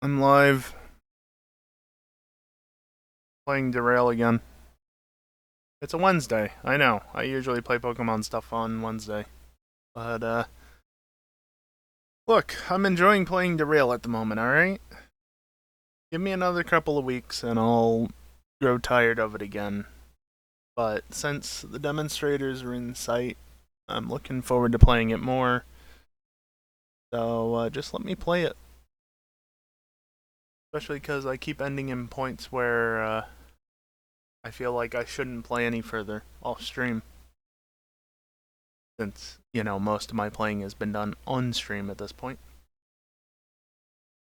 I'm live playing Derail again. It's a Wednesday. I know. I usually play Pokemon stuff on Wednesday. But, look, I'm enjoying playing Derail at the moment, alright? Give me another couple of weeks and I'll grow tired of it again. But since the demonstrators are in sight, I'm looking forward to playing it more. So, just let me play it. Especially because I keep ending in points where, I feel like I shouldn't play any further off stream. Since, most of my playing has been done on stream at this point.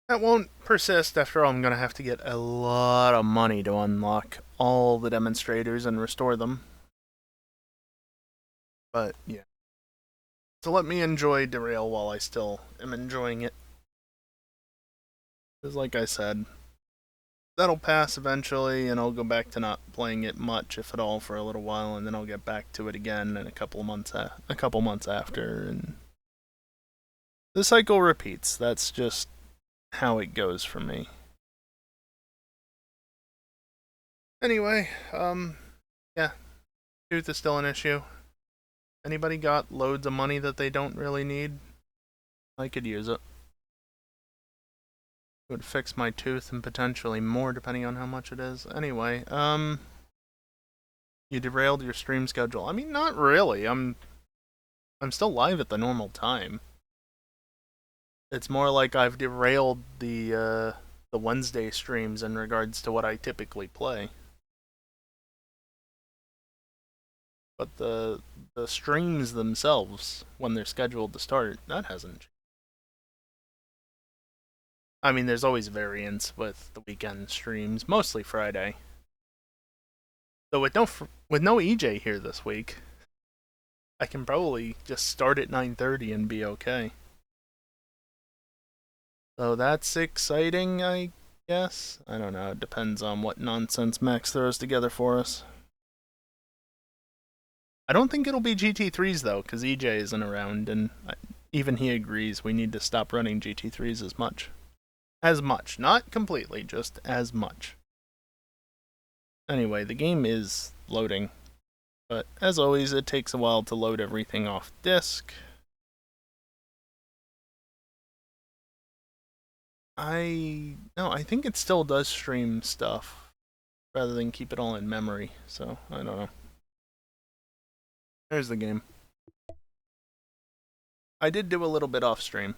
That won't persist. After all, I'm going to have to get a lot of money to unlock all the demonstrators and restore them. But, yeah. So let me enjoy Derail while I still am enjoying it. Because like I said, that'll pass eventually, and I'll go back to not playing it much, if at all, for a little while, and then I'll get back to it again in a couple months after, and the cycle repeats. That's just how it goes for me. Anyway, yeah, tooth is still an issue. Anybody got loads of money that they don't really need? I could use it. It would fix my tooth and potentially more depending on how much it is. Anyway, you derailed your stream schedule. I mean, not really. I'm still live at the normal time. It's more like I've derailed the Wednesday streams in regards to what I typically play. But the streams themselves, when they're scheduled to start, that hasn't. I mean, there's always variance with the weekend streams, mostly Friday. So with no EJ here this week, I can probably just start at 9:30 and be okay. So that's exciting, I guess. I don't know. It depends on what nonsense Max throws together for us. I don't think it'll be GT3s though, because EJ isn't around, and even he agrees we need to stop running GT3s as much. As much. Not completely, just as much. Anyway, the game is loading. But as always, it takes a while to load everything off disk. I think it still does stream stuff rather than keep it all in memory, so I don't know. There's the game. I did do a little bit off stream.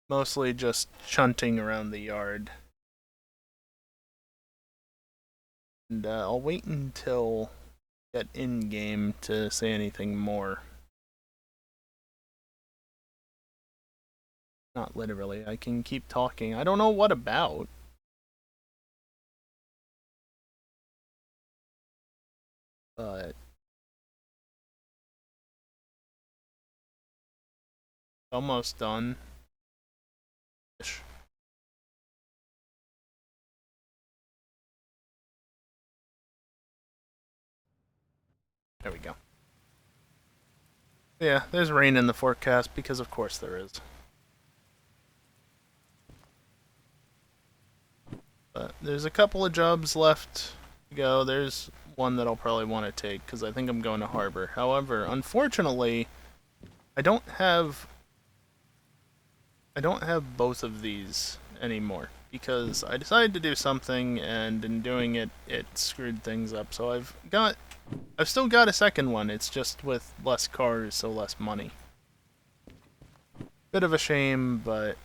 Mostly just shunting around the yard. And I'll wait until get in game to say anything more. Not literally. I can keep talking. I don't know what about. But almost done. Ish. There we go. Yeah, there's rain in the forecast because of course there is. But there's a couple of jobs left to go. There's one that I'll probably want to take because I think I'm going to Harbor. However, unfortunately, I don't have both of these anymore because I decided to do something, and in doing it, it screwed things up. So I've still got a second one. It's just with less cars, so less money. Bit of a shame, but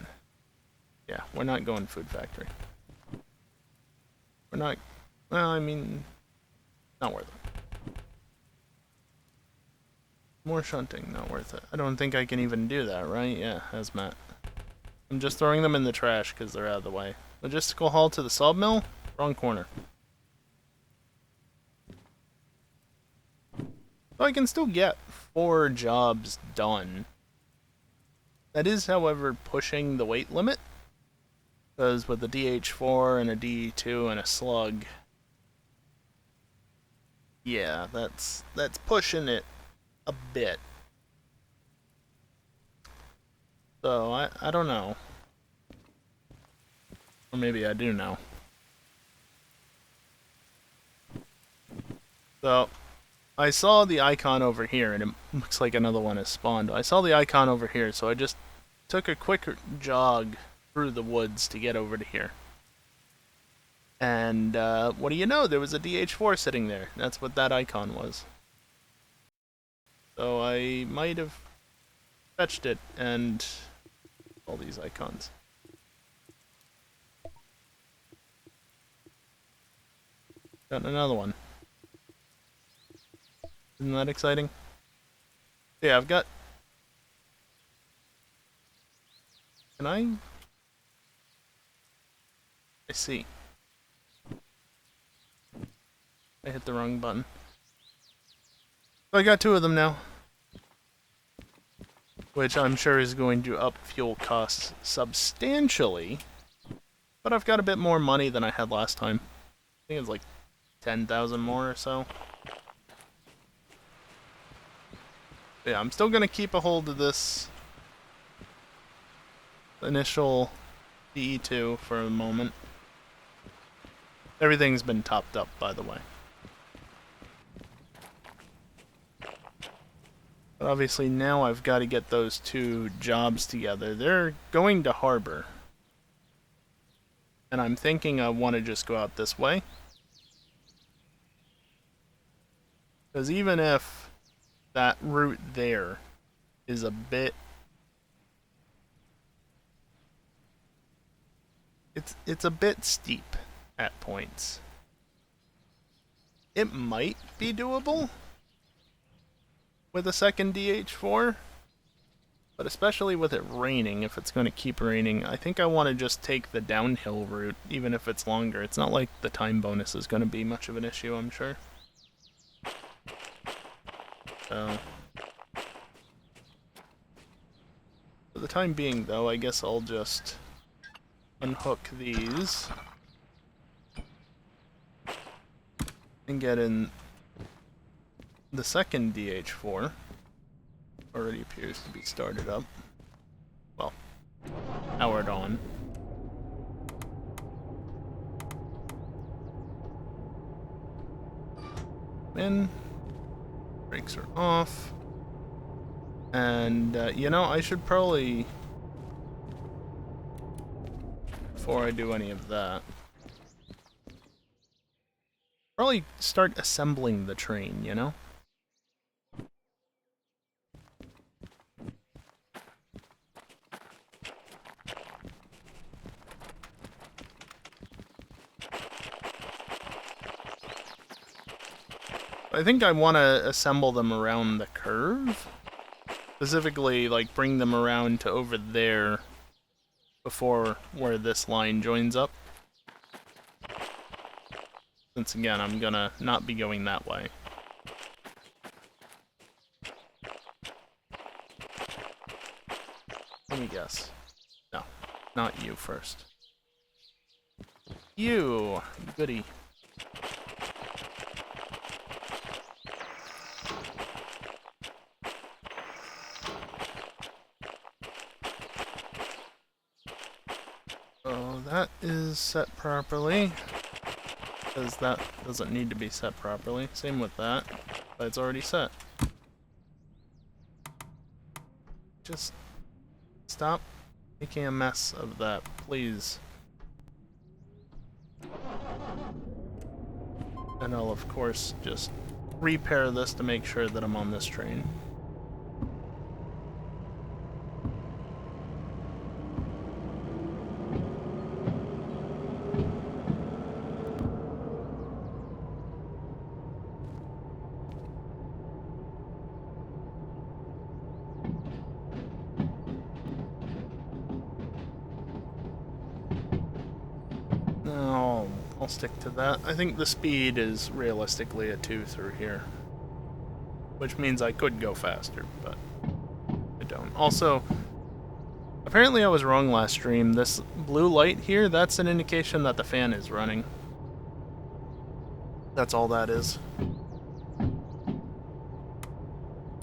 yeah, we're not going Food Factory. We're not. Well, I mean, not worth it. More shunting, not worth it. I don't think I can even do that, right? Yeah, hazmat. I'm just throwing them in the trash because they're out of the way. Logistical haul to the sawmill? Wrong corner. So I can still get 4 jobs done. That is, however, pushing the weight limit. Because with a DH4 and a DE2 and a slug, yeah, that's pushing it a bit. So I don't know. Or maybe I do now. So, I saw the icon over here, and it looks like another one has spawned. I saw the icon over here, so I just took a quick jog through the woods to get over to here. And what do you know? There was a DH4 sitting there. That's what that icon was. So I might have fetched it and all these icons. Got another one. Isn't that exciting? Yeah, I've got... Can I see. I hit the wrong button. So I got 2 of them now. Which I'm sure is going to up fuel costs substantially. But I've got a bit more money than I had last time. I think it's like 10,000 more or so. But yeah, I'm still going to keep a hold of this initial DE2 for a moment. Everything's been topped up, by the way. But obviously now I've got to get those 2 jobs together. They're going to Harbor. And I'm thinking I want to just go out this way. Because even if that route there is a bit... It's a bit steep at points. It might be doable with a second DH4, but especially with it raining, if it's going to keep raining, I think I want to just take the downhill route, even if it's longer. It's not like the time bonus is going to be much of an issue, I'm sure. So, for the time being, though, I guess I'll just unhook these and get in the second DH4. Already appears to be started up. Well, powered on. In. Brakes are off. And, you know, I should probably... Before I do any of that... Probably start assembling the train, you know? I think I want to assemble them around the curve. Specifically, like, bring them around to over there before where this line joins up. Since, again, I'm gonna not be going that way. Let me guess. No, not you first. You! Goody. Oh, that is set properly. Because that doesn't need to be set properly. Same with that, but it's already set. Just stop making a mess of that, please. And I'll, of course, just repair this to make sure that I'm on this train. No, I'll stick to that. I think the speed is realistically a 2 through here. Which means I could go faster, but I don't. Also, apparently I was wrong last stream. This blue light here, that's an indication that the fan is running. That's all that is.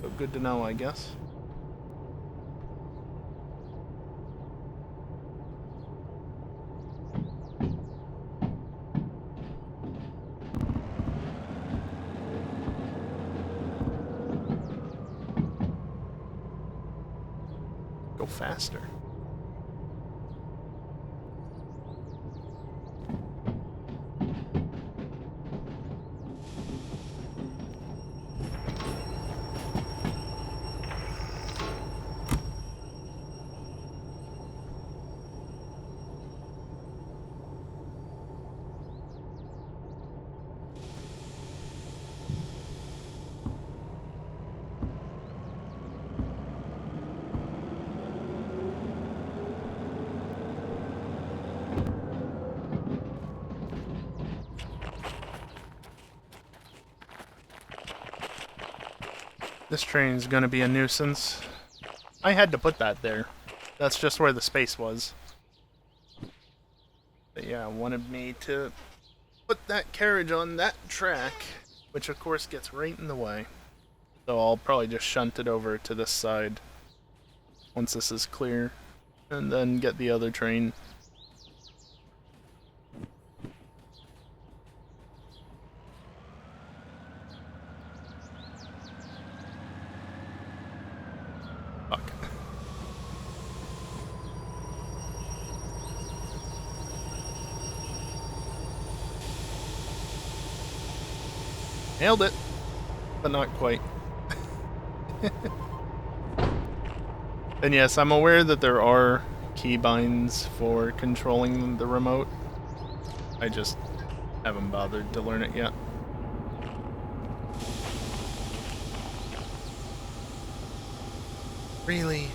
So good to know, I guess. faster. This train's gonna be a nuisance. I had to put that there. That's just where the space was. But yeah, wanted me to put that carriage on that track, which of course gets right in the way. So I'll probably just shunt it over to this side once this is clear, and then get the other train. Fuck. Nailed it, but not quite. And yes, I'm aware that there are keybinds for controlling the remote. I just haven't bothered to learn it yet. Really?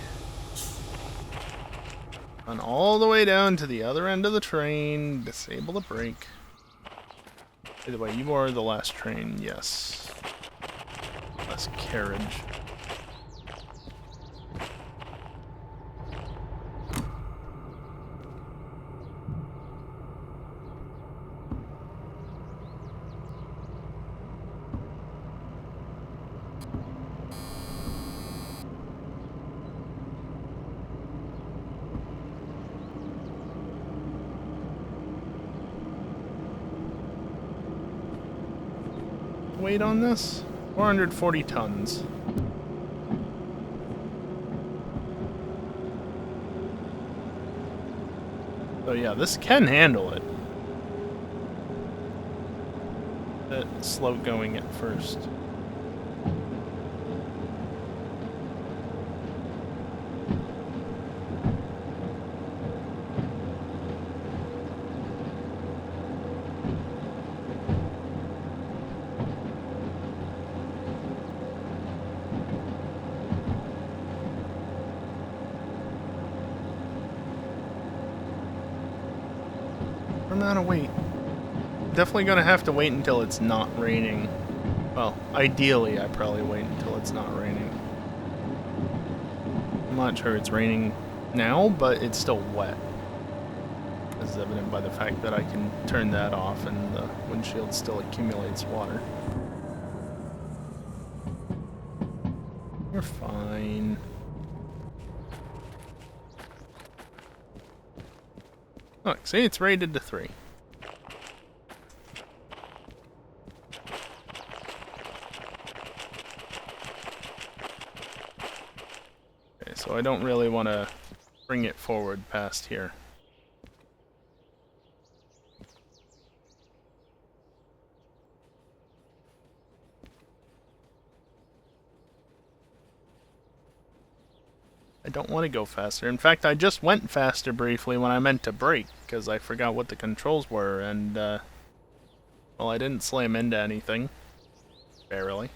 Run all the way down to the other end of the train, disable the brake. By the way, you are the last train, yes. Last carriage. Weight on this? 440 tons. So yeah, this can handle it. Bit slow going at first. Amount of weight. Definitely gonna have to wait until it's not raining. Well, ideally I probably wait until it's not raining. I'm not sure it's raining now, but it's still wet. As evident by the fact that I can turn that off and the windshield still accumulates water. You're fine. Look, see, it's rated to 3. Okay, so I don't really want to bring it forward past here. I don't want to go faster. In fact, I just went faster briefly when I meant to brake, because I forgot what the controls were, and, well, I didn't slam into anything. Barely.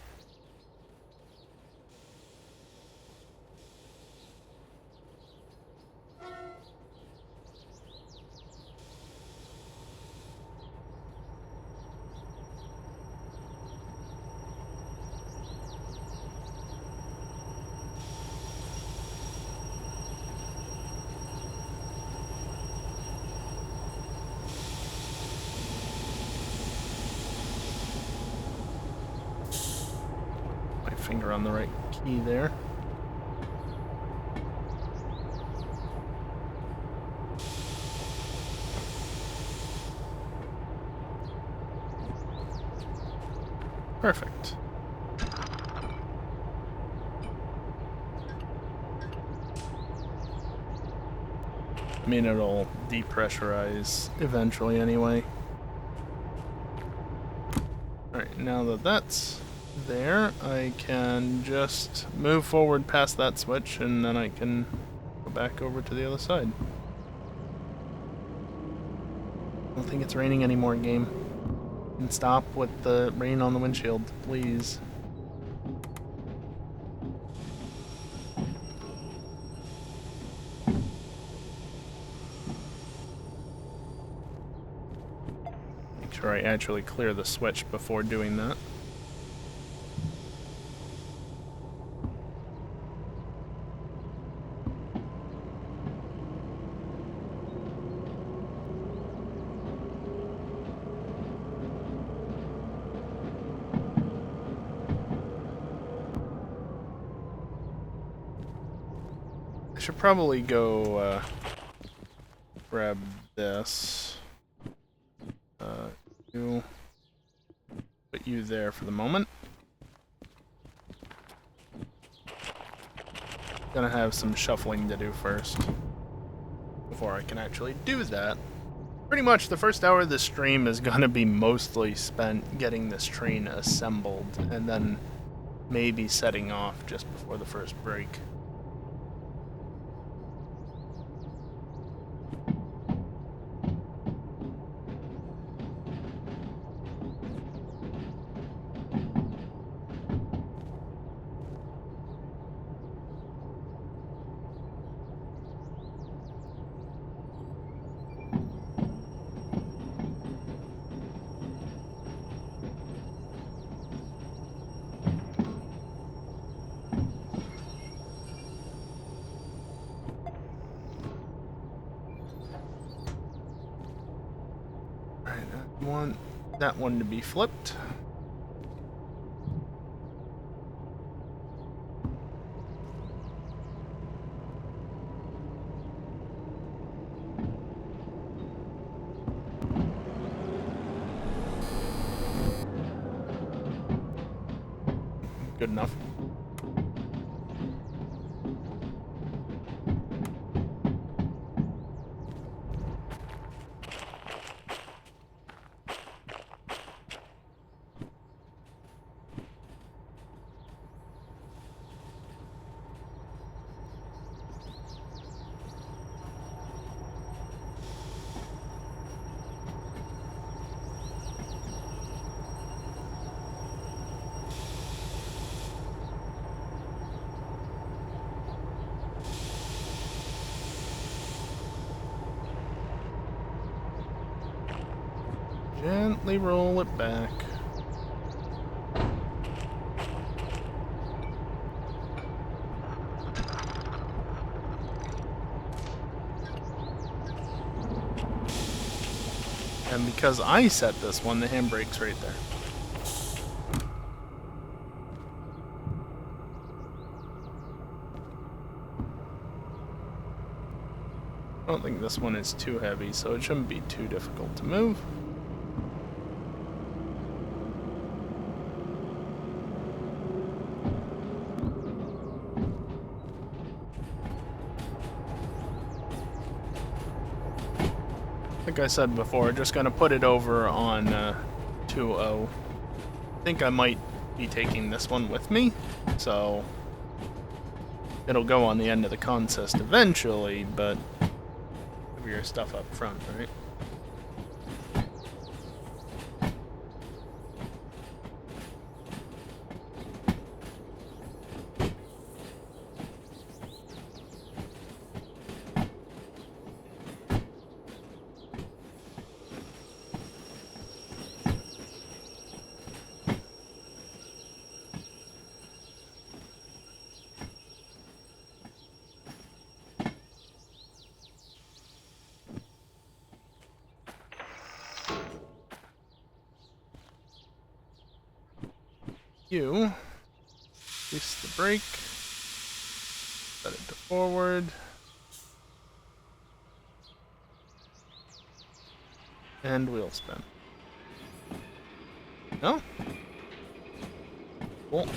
Finger on the right key there. Perfect. mean it'll depressurize eventually anyway. Alright, now that that's there, I can just move forward past that switch and then I can go back over to the other side. I don't think it's raining anymore, game. And stop with the rain on the windshield, please. Make sure I actually clear the switch before doing that. I should probably go grab this. You put you there for the moment. Gonna have some shuffling to do first before I can actually do that. Pretty much the first hour of the stream is gonna be mostly spent getting this train assembled and then maybe setting off just before the first break. Want that one to be flipped. Good enough. Gently roll it back. And because I set this one, the handbrake's right there. I don't think this one is too heavy, so it shouldn't be too difficult to move. Like I said before, just gonna put it over on 2.0. I think I might be taking this one with me, so it'll go on the end of the consist eventually, but have your stuff up front, right? You release the brake, set it to forward, and wheel spin. No? Cool.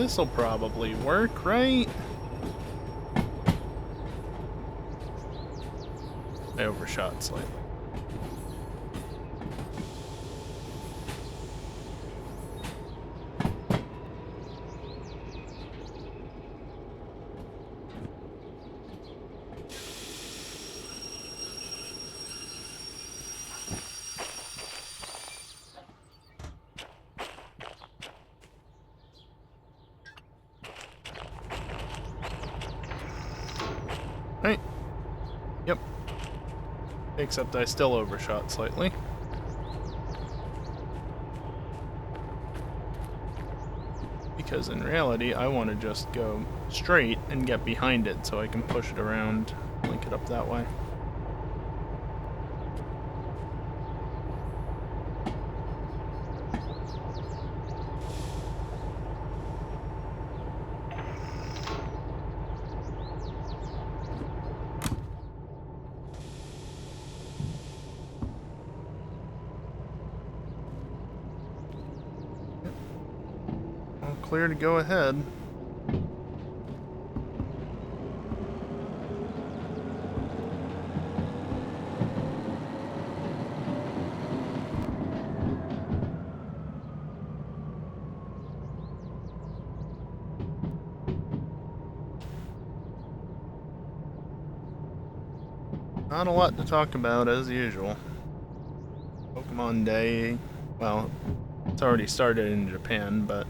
This'll probably work, right? I overshot slightly. Right. Yep. Except I still overshot slightly. Because in reality, I want to just go straight and get behind it so I can push it around, link it up that way. Clear to go ahead. Not a lot to talk about as usual. Pokemon Day, well, it's already started in Japan, but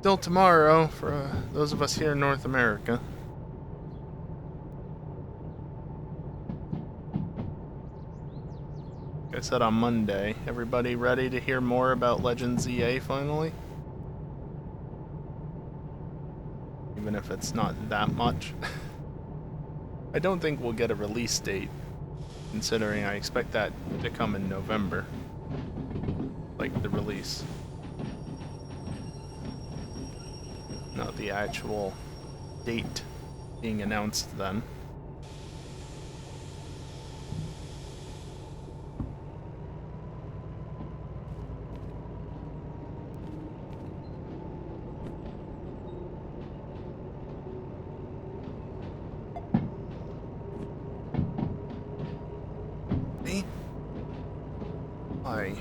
still tomorrow for those of us here in North America. Like I said on Monday, everybody ready to hear more about Legends EA finally? Even if it's not that much. I don't think we'll get a release date, considering I expect that to come in November. Like the release. Not the actual date being announced then. Me? Why?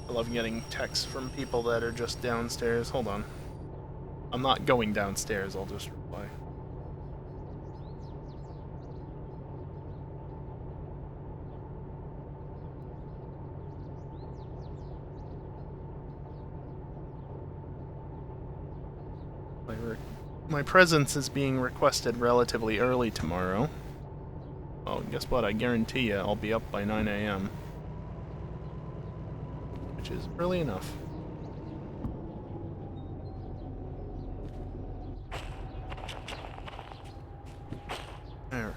I love getting texts from people that are just downstairs. Hold on. I'm not going downstairs, I'll just reply. My presence is being requested relatively early tomorrow. Well, guess what? I guarantee you I'll be up by 9 a.m. Which is early enough. Alright.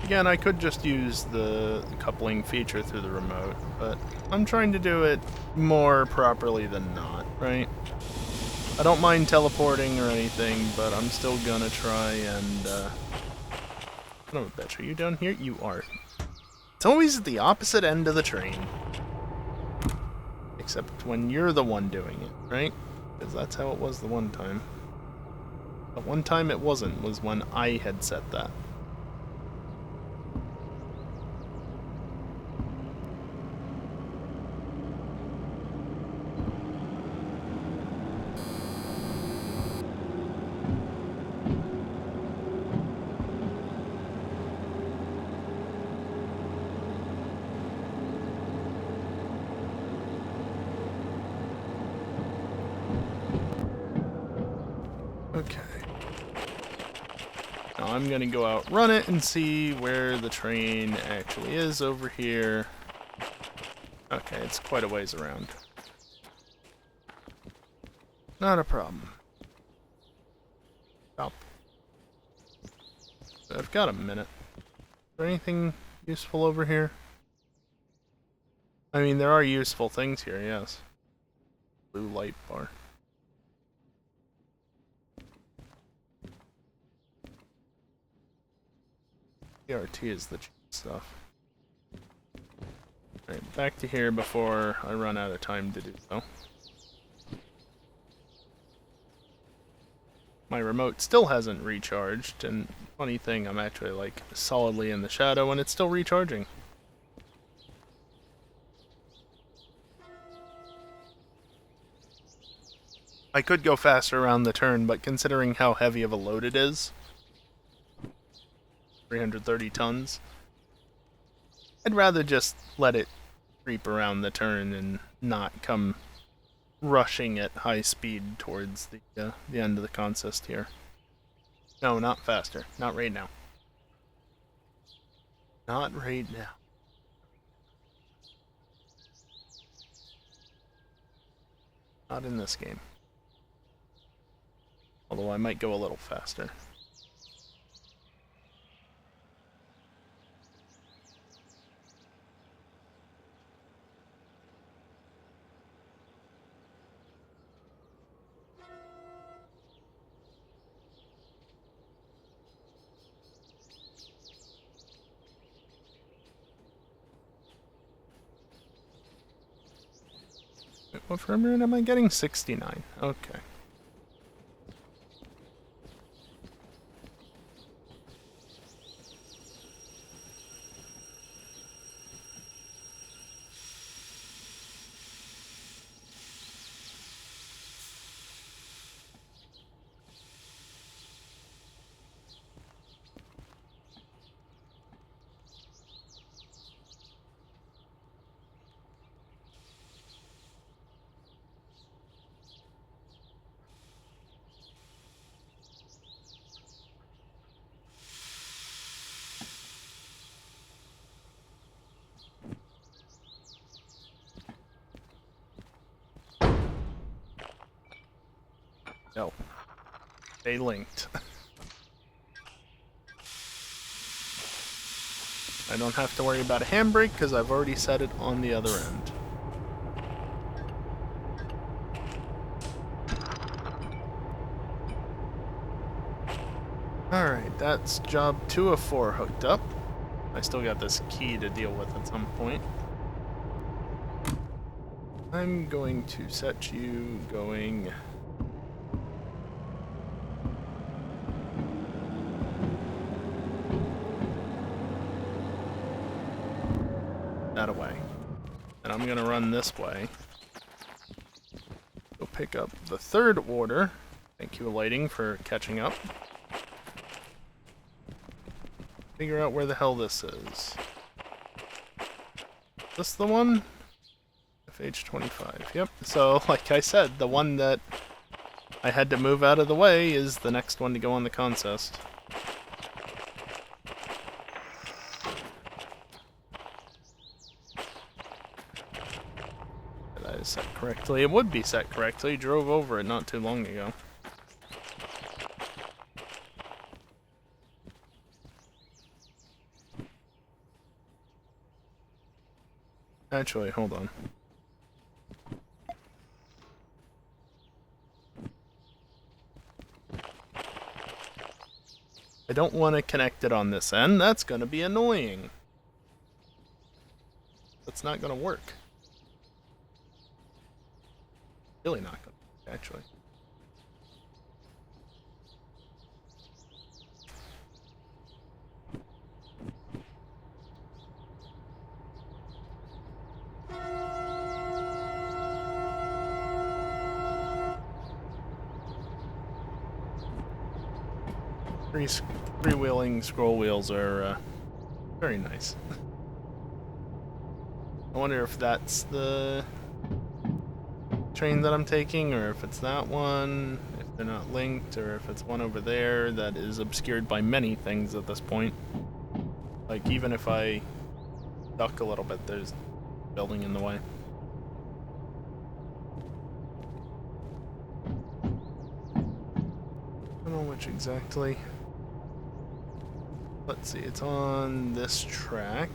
Again, I could just use the coupling feature through the remote, but I'm trying to do it more properly than not, right? I don't mind teleporting or anything, but I'm still gonna try and, son of a bitch, are you down here? You are. It's always at the opposite end of the train. Except when you're the one doing it, right? Because that's how it was the one time. But one time it wasn't, was when I had set that. I'm gonna go out, run it, and see where the train actually is over here. Okay, it's quite a ways around. Not a problem. Stop. I've got a minute. Is there anything useful over here? I mean, there are useful things here, yes. Blue light bar. PRT is the cheap stuff. Alright, back to here before I run out of time to do so. My remote still hasn't recharged, and funny thing, I'm actually like solidly in the shadow and it's still recharging. I could go faster around the turn, but considering how heavy of a load it is, 330 tons, I'd rather just let it creep around the turn and not come rushing at high speed towards the end of the consist here. No, not faster. Not right now. Not right now. Not in this game. Although I might go a little faster. Wait, what for a minute am I getting? 69. Okay. No. They linked. I don't have to worry about a handbrake because I've already set it on the other end. Alright, that's job 2 of 4 hooked up. I still got this key to deal with at some point. I'm going to set you going... that away. And I'm gonna run this way. Go pick up the 3rd order. Thank you, lighting, for catching up. Figure out where the hell this is. Is this the one? FH25. Yep. So, like I said, the one that I had to move out of the way is the next one to go on the consist. That is set correctly. It would be set correctly. Drove over it not too long ago. Actually, hold on. I don't want to connect it on this end. That's going to be annoying. That's not going to work. Really not going to work, actually. Freewheeling scroll wheels are very nice. I wonder if that's the train that I'm taking, or if it's that one, if they're not linked, or if it's one over there that is obscured by many things at this point. Like, even if I duck a little bit, there's a building in the way. I don't know which exactly. Let's see, it's on this track.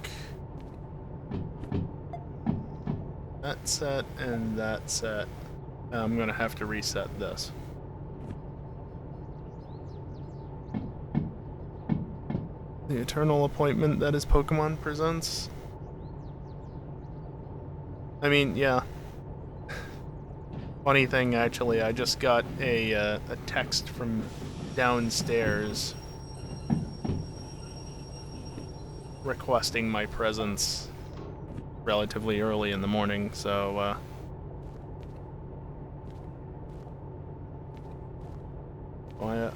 That set and that set. I'm gonna have to reset this. The eternal appointment that is Pokemon Presents. I mean, yeah. Funny thing, actually, I just got a text from downstairs requesting my presence relatively early in the morning, so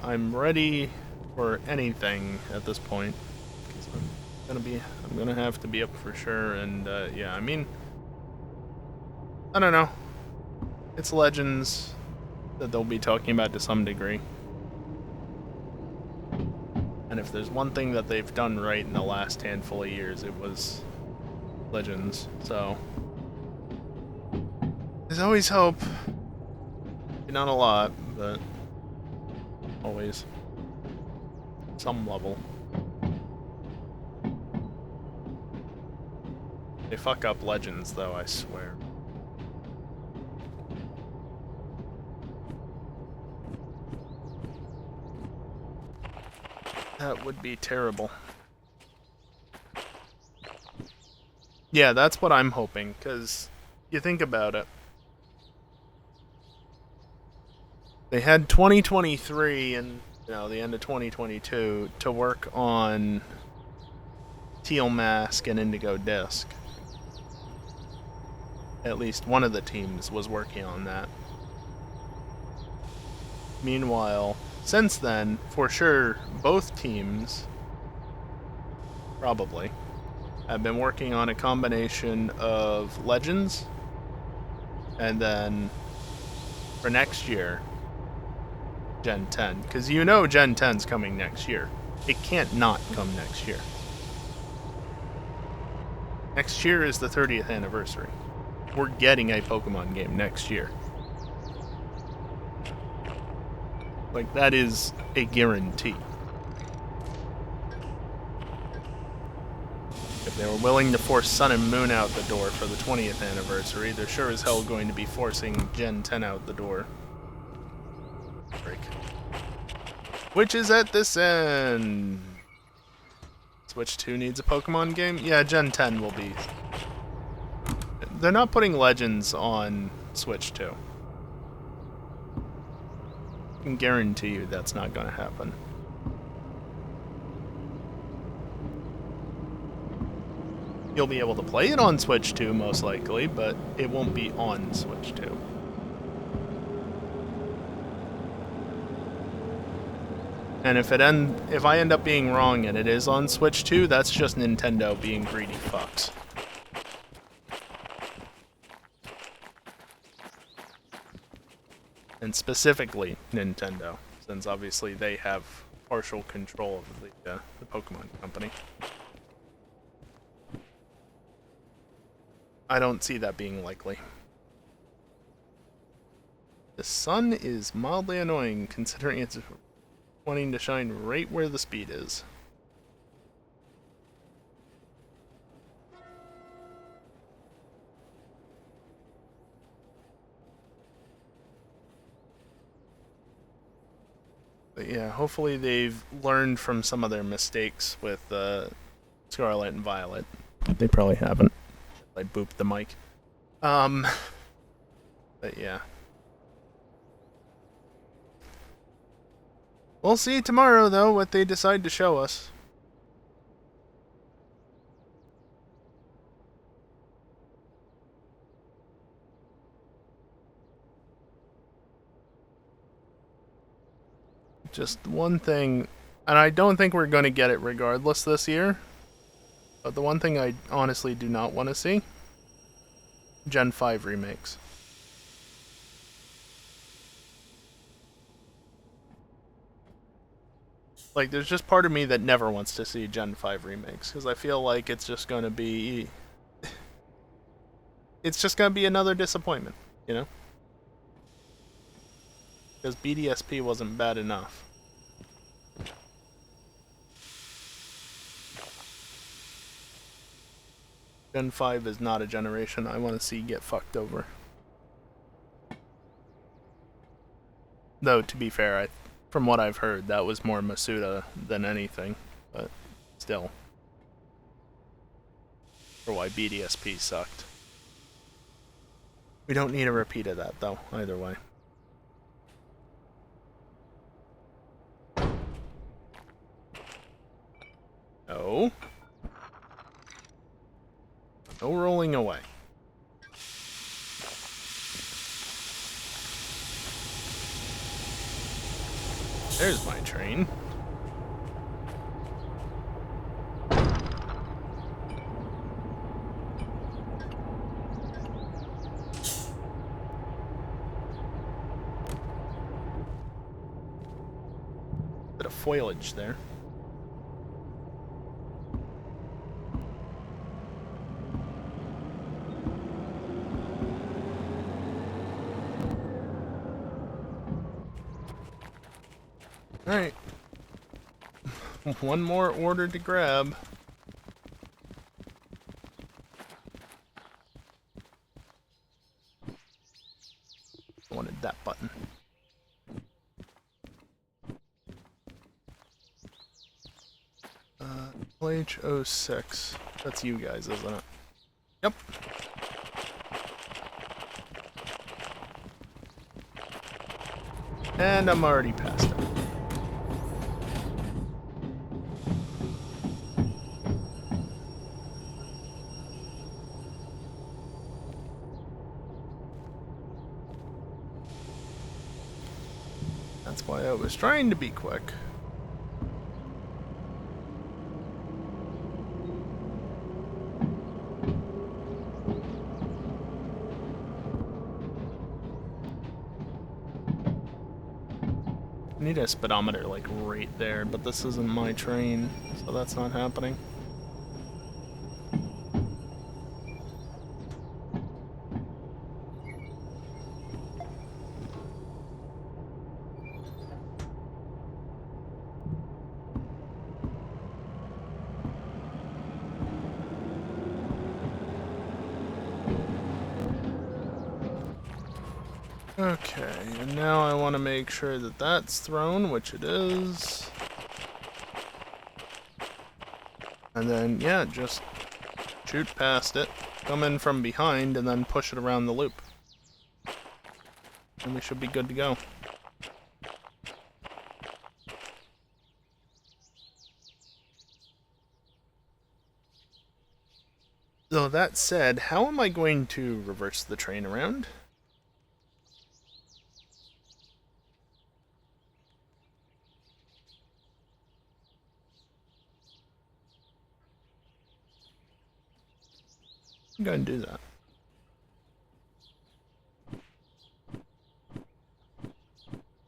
I'm ready for anything at this point. 'Cause I'm gonna have to be up for sure, and yeah, I mean, I don't know. It's Legends that they'll be talking about to some degree. And if there's one thing that they've done right in the last handful of years, it was Legends, so there's always hope. Not a lot, but always some level. They fuck up Legends, though, I swear. That would be terrible. Yeah, that's what I'm hoping, because you think about it. They had 2023 and, you know, the end of 2022 to work on Teal Mask and Indigo Disc. At least one of the teams was working on that. Meanwhile, since then, for sure, both teams, probably, have been working on a combination of Legends, and then for next year, Gen 10. Because you know Gen 10's coming next year. It can't not come next year. Next year is the 30th anniversary. We're getting a Pokemon game next year. Like, that is a guarantee. If they were willing to force Sun and Moon out the door for the 20th anniversary, they're sure as hell going to be forcing Gen 10 out the door. Break. Which is at this end. Switch 2 needs a Pokemon game? Yeah, Gen 10 will be. They're not putting Legends on Switch 2. I can guarantee you that's not going to happen. You'll be able to play it on Switch 2, most likely, but it won't be on Switch 2. And if I end up being wrong and it is on Switch 2, that's just Nintendo being greedy fucks. And specifically Nintendo, since obviously they have partial control of the Pokemon company. I don't see that being likely. The sun is mildly annoying, considering it's wanting to shine right where the speed is. But yeah, hopefully they've learned from some of their mistakes with Scarlet and Violet. They probably haven't. I booped the mic. But yeah. We'll see tomorrow, though, what they decide to show us. Just one thing, and I don't think we're going to get it regardless this year, but the one thing I honestly do not want to see, Gen 5 remakes. Like, there's just part of me that never wants to see Gen 5 remakes, because I feel like it's just going to be... It's just going to be another disappointment, you know? Because BDSP wasn't bad enough. Gen 5 is not a generation I want to see get fucked over. Though, to be fair, from what I've heard, that was more Masuda than anything, but still. For why BDSP sucked. We don't need a repeat of that, though, either way. No. No rolling away. There's my train. Bit of foliage there. Alright. One more order to grab. I wanted that button. LH06. That's you guys, isn't it? Yep. And I'm already past it. That's why I was trying to be quick. I need a speedometer like right there, but this isn't my train, so that's not happening. Okay, and now I want to make sure that that's thrown, which it is. And then, yeah, just shoot past it, come in from behind, and then push it around the loop. And we should be good to go. Though that said, how am I going to reverse the train around? I'm going to do that.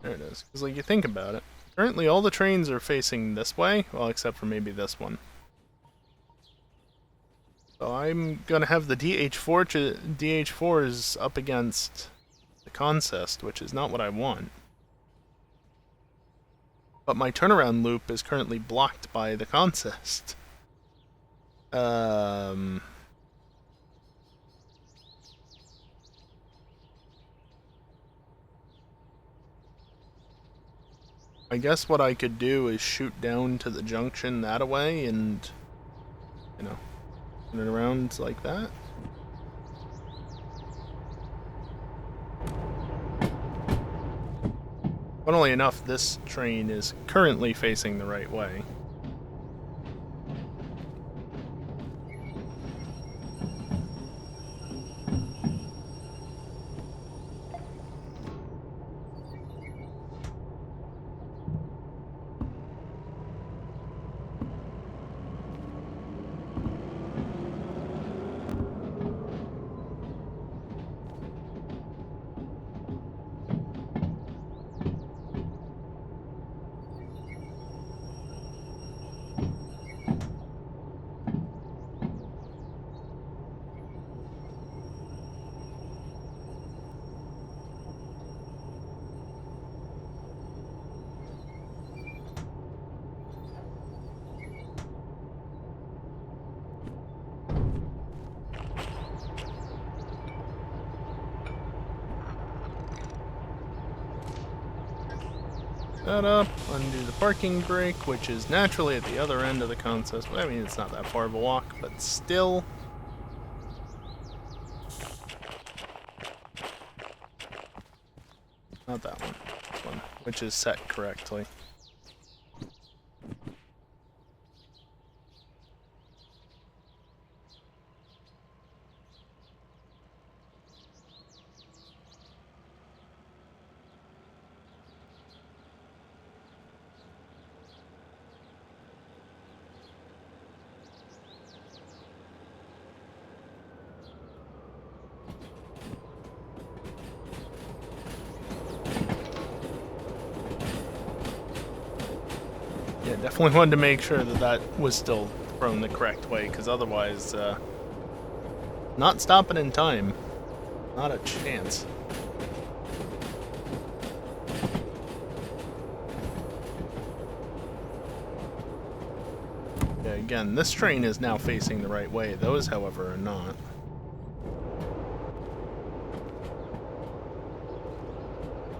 There it is. Because, like, you think about it. Currently, all the trains are facing this way. Well, except for maybe this one. So I'm going to have the DH4s up against the Consist, which is not what I want. But my turnaround loop is currently blocked by the Consist. I guess what I could do is shoot down to the junction that way and, you know, turn it around like that. Funnily enough, this train is currently facing the right way. that up, undo the parking brake, which is naturally at the other end of the consist. I mean, it's not that far of a walk, but still. Not that one. This one, which is set correctly. Yeah, definitely wanted to make sure that that was still thrown the correct way, because otherwise, not stopping in time. Not a chance. Yeah, again, this train is now facing the right way. Those, however, are not.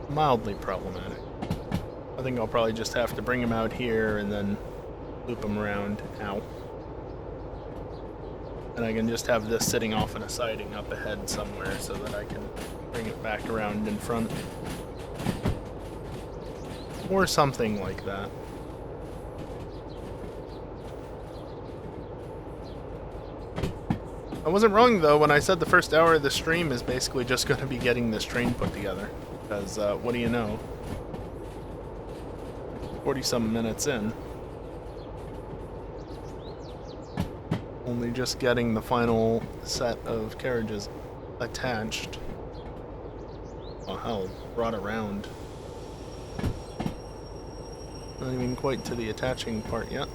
Mildly problematic. I think I'll probably just have to bring him out here and then loop him around. Ow. And I can just have this sitting off in a siding up ahead somewhere so that I can bring it back around in front. Or something like that. I wasn't wrong though when I said the first hour of the stream is basically just going to be getting this train put together. Because, what do you know? 40-some minutes in. Only just getting the final set of carriages attached. Oh hell, brought around. Not even quite to the attaching part yet.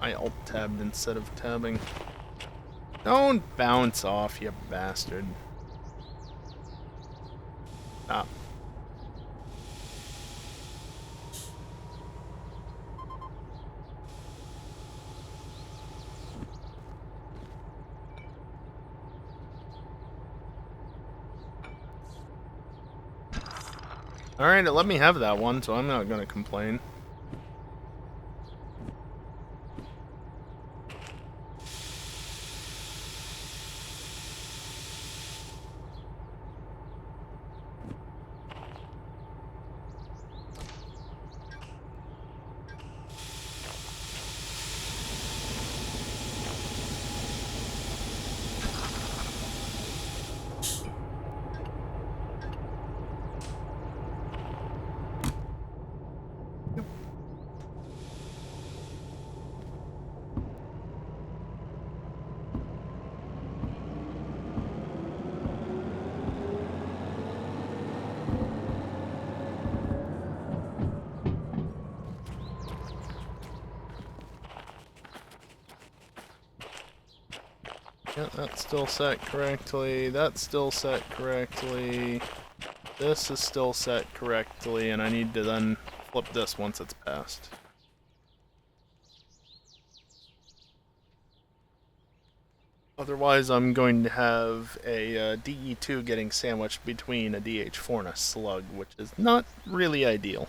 I alt-tabbed instead of tabbing. Don't bounce off, you bastard. Stop. Alright, it let me have that one, so I'm not gonna complain. Yeah, that's still set correctly. That's still set correctly. This is still set correctly, and I need to then flip this once it's passed. Otherwise, I'm going to have a DE2 getting sandwiched between a DH4 and a slug, which is not really ideal.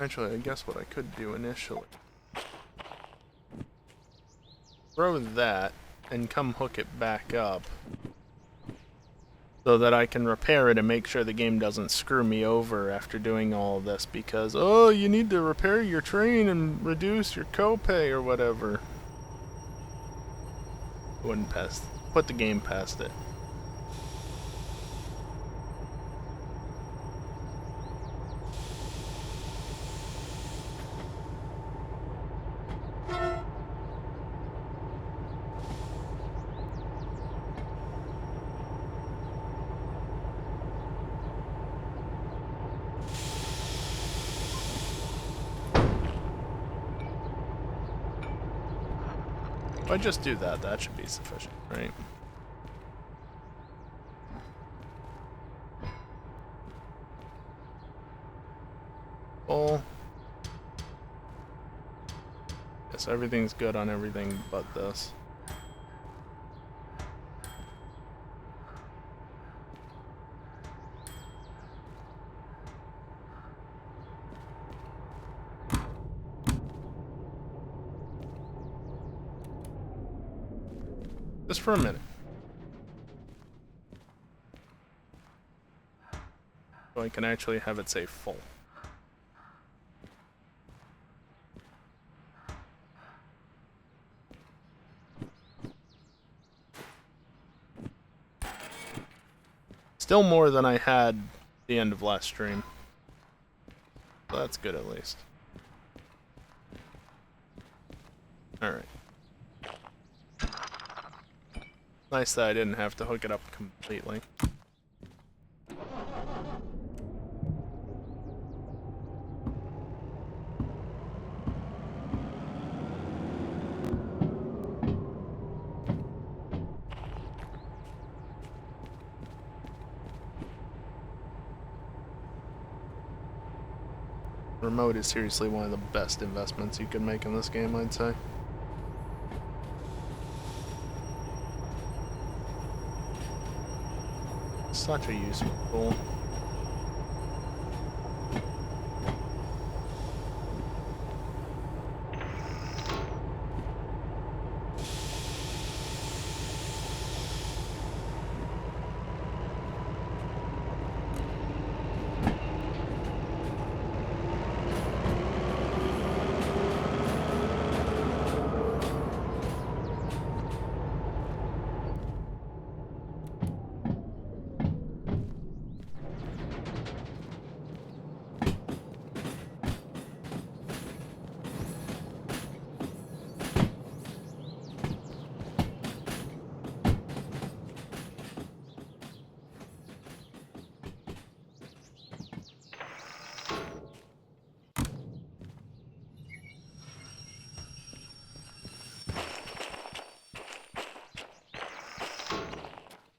Actually, I guess what I could do initially. Throw that, and come hook it back up. So that I can repair it and make sure the game doesn't screw me over after doing all of this because, oh, you need to repair your train and reduce your copay or whatever. Wouldn't put the game past it. I just do that, that should be sufficient, right? Full. Yes, everything's good on everything but this. Just for a minute. So I can actually have it say full. Still more than I had at the end of last stream. So that's good at least. Alright. Nice that I didn't have to hook it up completely. Remote is seriously one of the best investments you could make in this game, I'd say. Such a useful tool.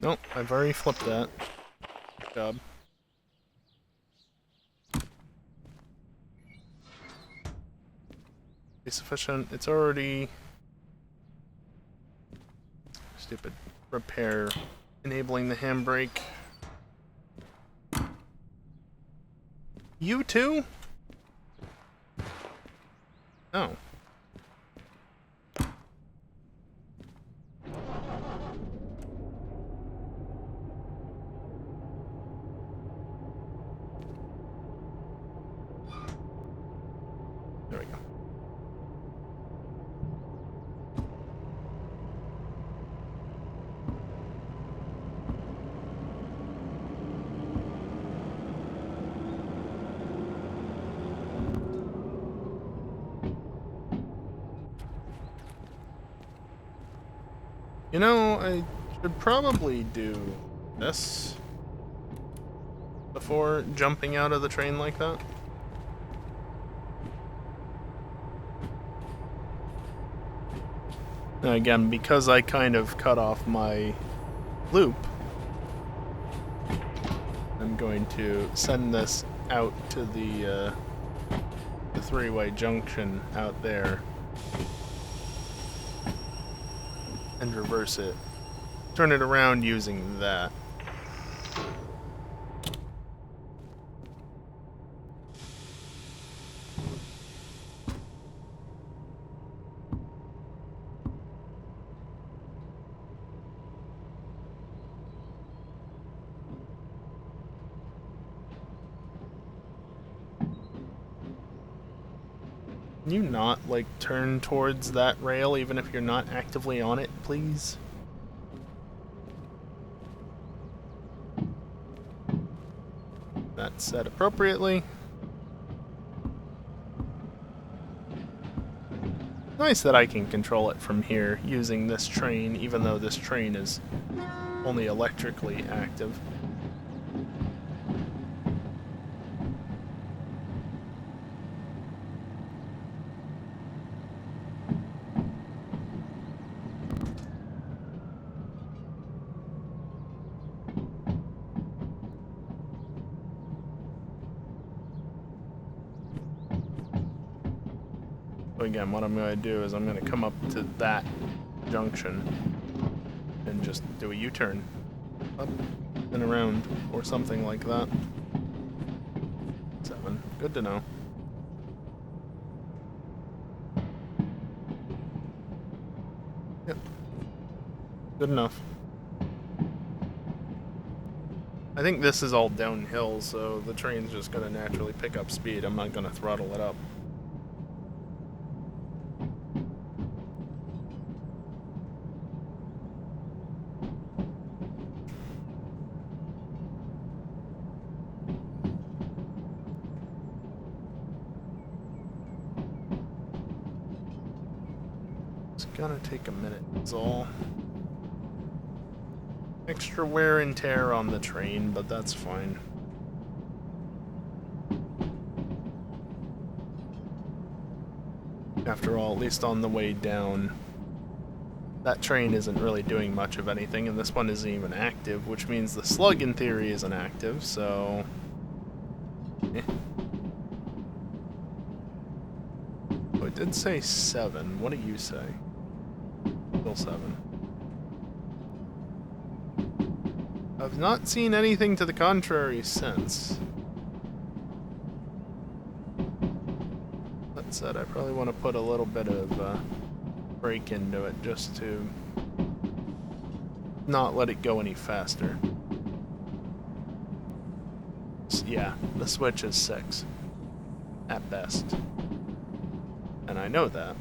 Nope, I've already flipped that. Good job. Be sufficient. It's already... Stupid. Repair. Enabling the handbrake. You too? Oh. There we go. You know, I should probably do this before jumping out of the train like that. Now again, because I kind of cut off my loop, I'm going to send this out to the three-way junction out there and reverse it. Turn it around using that. Can you not, like, turn towards that rail even if you're not actively on it, please? That's set appropriately. Nice that I can control it from here using this train, even though this train is only electrically active. So again, what I'm going to do is I'm going to come up to that junction and just do a U-turn up and around or something like that. 7. Good to know. Yep. Good enough. I think this is all downhill, so the train's just going to naturally pick up speed. I'm not going to throttle it up. It's gonna take a minute, it's all. Extra wear and tear on the train, but that's fine. After all, at least on the way down, that train isn't really doing much of anything, and this one isn't even active, which means the slug in theory isn't active, so... Oh, it did say 7. What do you say? Still 7. I've not seen anything to the contrary since. That said, I probably want to put a little bit of brake into it just to not let it go any faster. Yeah, the switch is 6 at best, and I know that.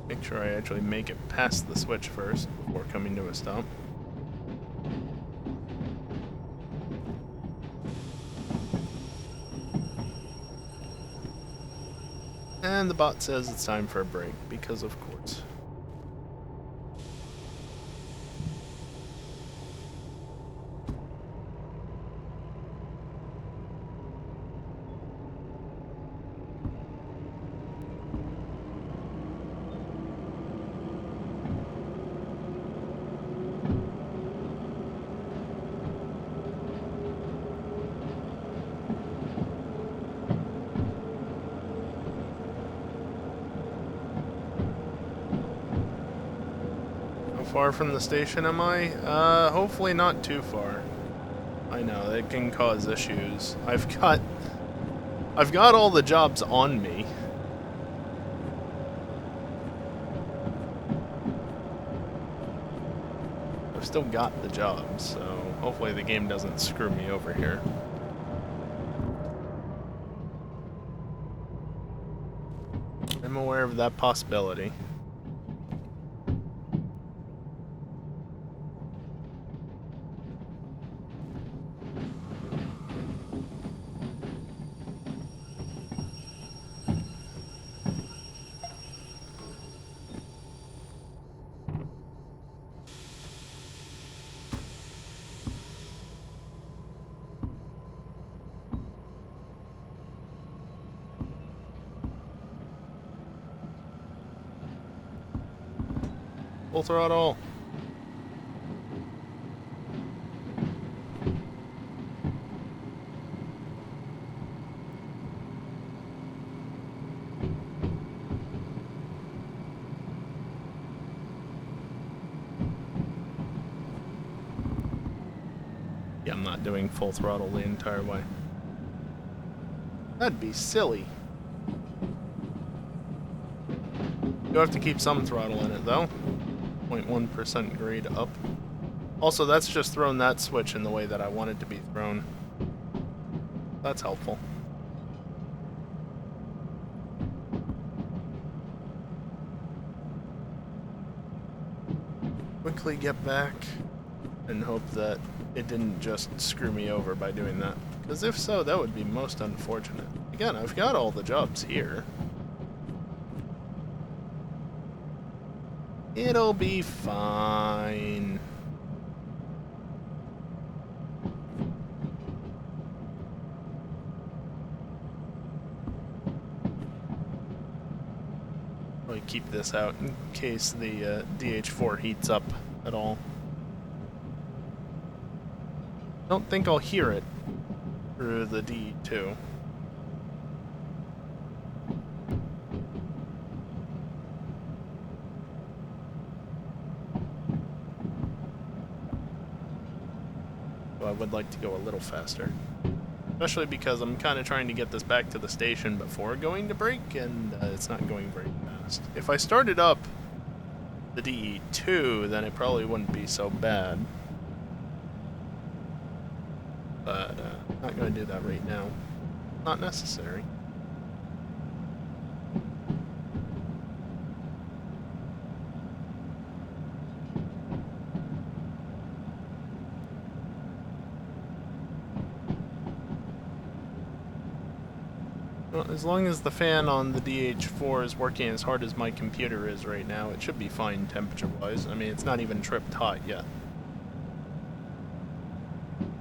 Make sure I actually make it past the switch first before coming to a stop. And the bot says it's time for a break, because of course. Far from the station am I? Hopefully not too far. I know, it can cause issues. I've got all the jobs on me. I've still got the jobs, so hopefully the game doesn't screw me over here. I'm aware of that possibility. Full throttle. Yeah, I'm not doing full throttle the entire way. That'd be silly. You have to keep some throttle in it, though. 0.1% grade up. Also, that's just thrown that switch in the way that I want it to be thrown. That's helpful. quickly get back and hope that it didn't just screw me over by doing that. Because if so, that would be most unfortunate. Again, I've got all the jobs here. It'll be fine. Probably keep this out in case the DH4 heats up at all. Don't think I'll hear it through the D2. So I would like to go a little faster. Especially because I'm kind of trying to get this back to the station before going to break, and it's not going very fast. If I started up the DE2, then it probably wouldn't be so bad. But I'm not going to do that right now. Not necessary. Well, as long as the fan on the DH4 is working as hard as my computer is right now, it should be fine temperature-wise. I mean, it's not even tripped hot yet.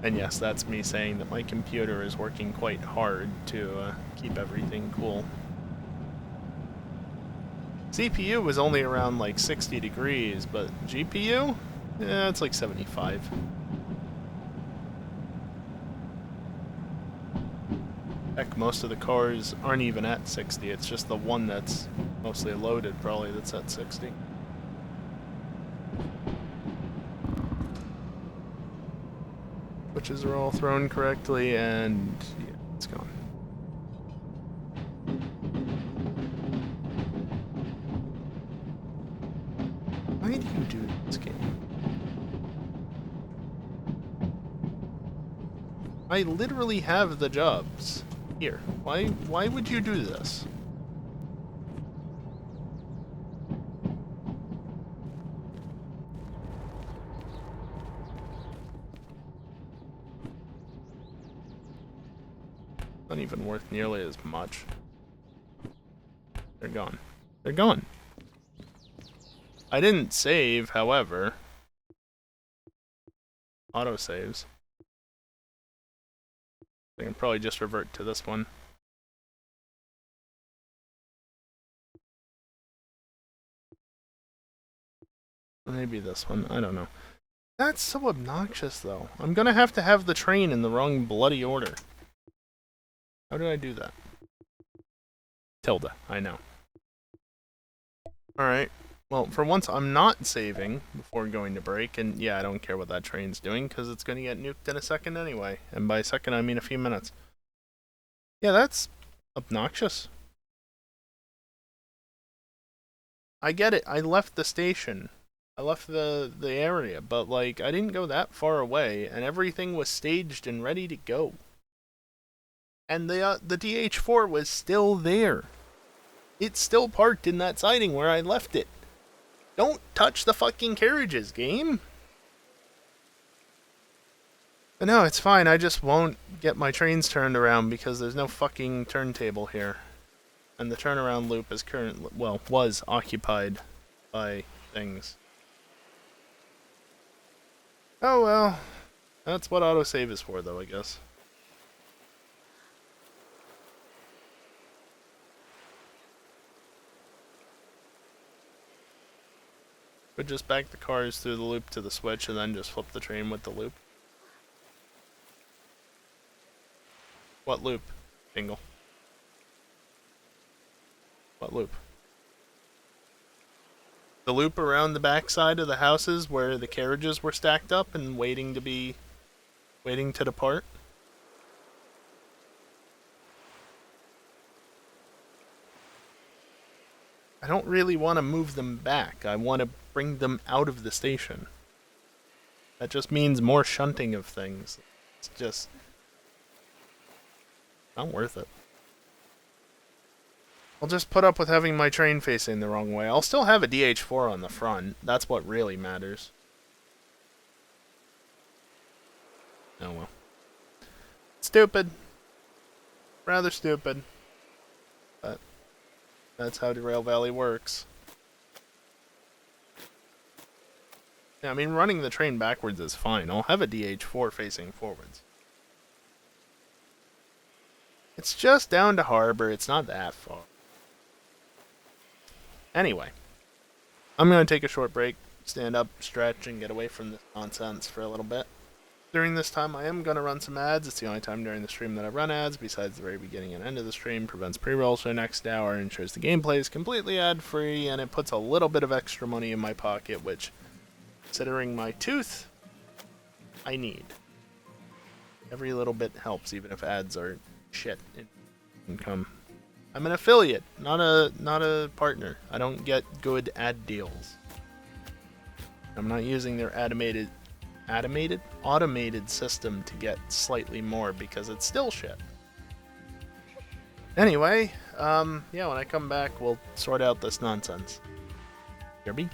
And yes, that's me saying that my computer is working quite hard to keep everything cool. CPU was only around like 60 degrees, but GPU? Yeah, it's like 75. Heck, most of the cars aren't even at 60, it's just the one that's mostly loaded probably that's at 60. Switches are all thrown correctly, and yeah, it's gone. Why do you do this game? I literally have the jobs here. Why would you do this? Not even worth nearly as much. They're gone. They're gone. I didn't save, however. Auto saves. I can probably just revert to this one. Maybe this one. I don't know. That's so obnoxious, though. I'm gonna have to have the train in the wrong bloody order. How do I do that? Tilde. I know. Alright. Well, for once, I'm not saving before going to break, and yeah, I don't care what that train's doing, because it's going to get nuked in a second anyway. And by a second, I mean a few minutes. Yeah, that's obnoxious. I get it. I left the station. I left the area, but, like, I didn't go that far away, and everything was staged and ready to go. And the DH4 was still there. It's still parked in that siding where I left it. Don't touch the fucking carriages, game. But no, it's fine. I just won't get my trains turned around because there's no fucking turntable here. And the turnaround loop is was occupied by things. Oh well. That's what autosave is for, though, I guess. But just back the cars through the loop to the switch and then just flip the train with the loop. What loop, Bingle? What loop? The loop around the backside of the houses where the carriages were stacked up and waiting to depart? I don't really want to move them back. I want to bring them out of the station. That just means more shunting of things. It's just not worth it. I'll just put up with having my train facing the wrong way. I'll still have a DH4 on the front. That's what really matters. Oh well. Stupid. Rather stupid. But that's how Derail Valley works. Yeah, I mean, running the train backwards is fine. I'll have a DH4 facing forwards. It's just down to Harbor. It's not that far. Anyway, I'm going to take a short break, stand up, stretch, and get away from this nonsense for a little bit. During this time, I am going to run some ads. It's the only time during the stream that I run ads, besides the very beginning and end of the stream. Prevents pre-rolls for the next hour, ensures the gameplay is completely ad-free, and it puts a little bit of extra money in my pocket, which, considering my tooth, I need. Every little bit helps, even if ads are shit in income. I'm an affiliate, not a partner. I don't get good ad deals. I'm not using their automated system to get slightly more because it's still shit. Anyway, yeah, when I come back, we'll sort out this nonsense. Kirby?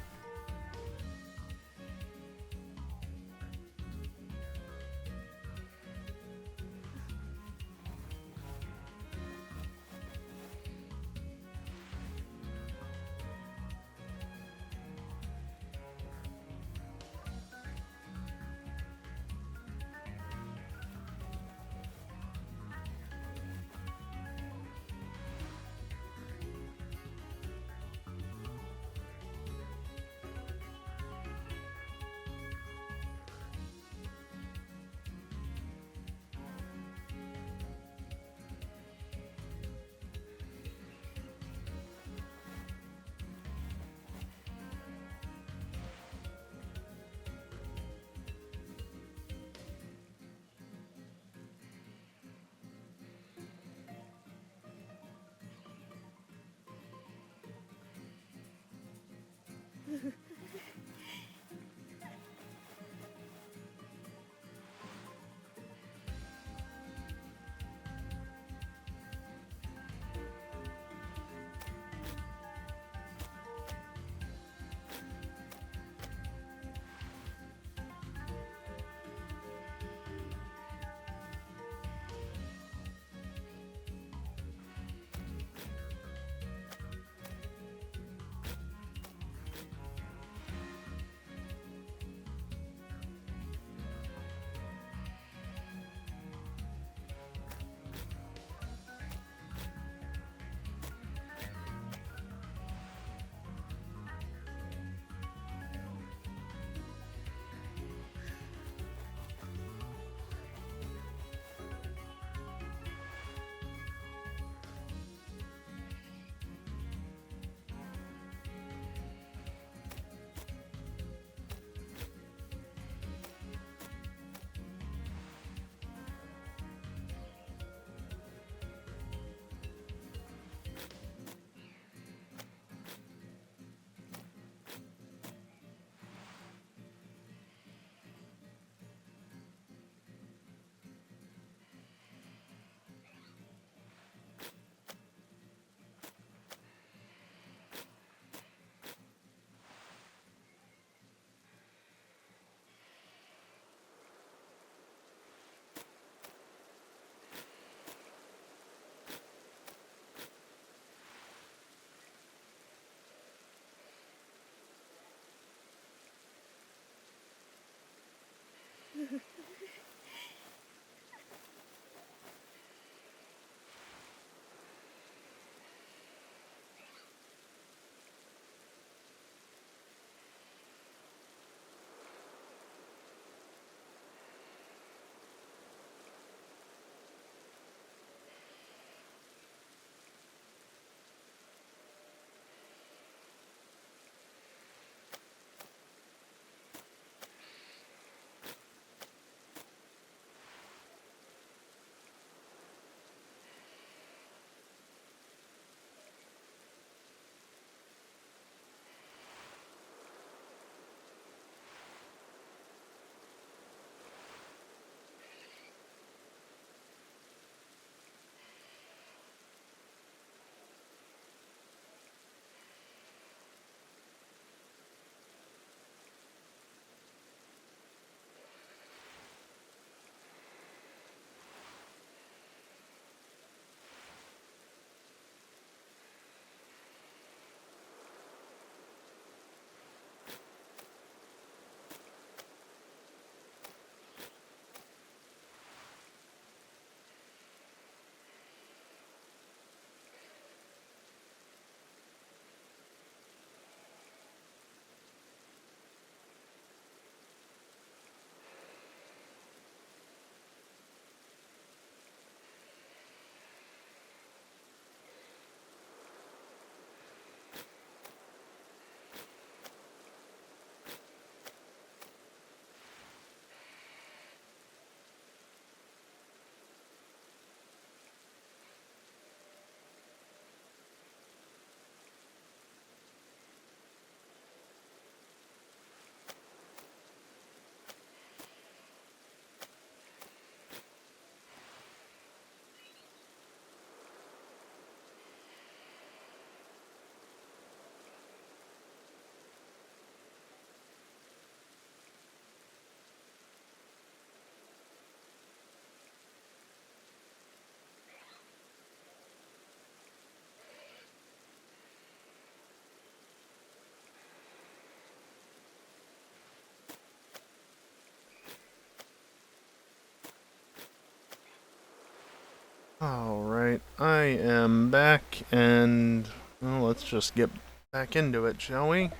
Alright, I am back, and well, let's just get back into it, shall we?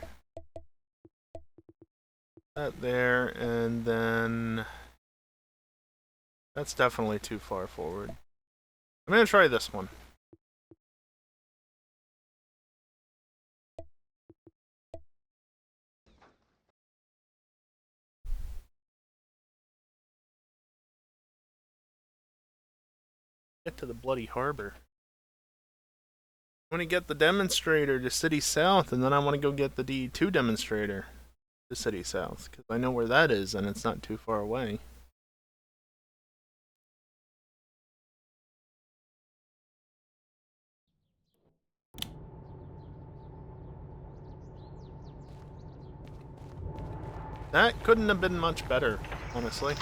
That there, and then that's definitely too far forward. I'm gonna try this one. Get to the bloody harbor. I want to get the demonstrator to City South, and then I want to go get the D2 demonstrator to City South, because I know where that is, and it's not too far away. That couldn't have been much better, honestly.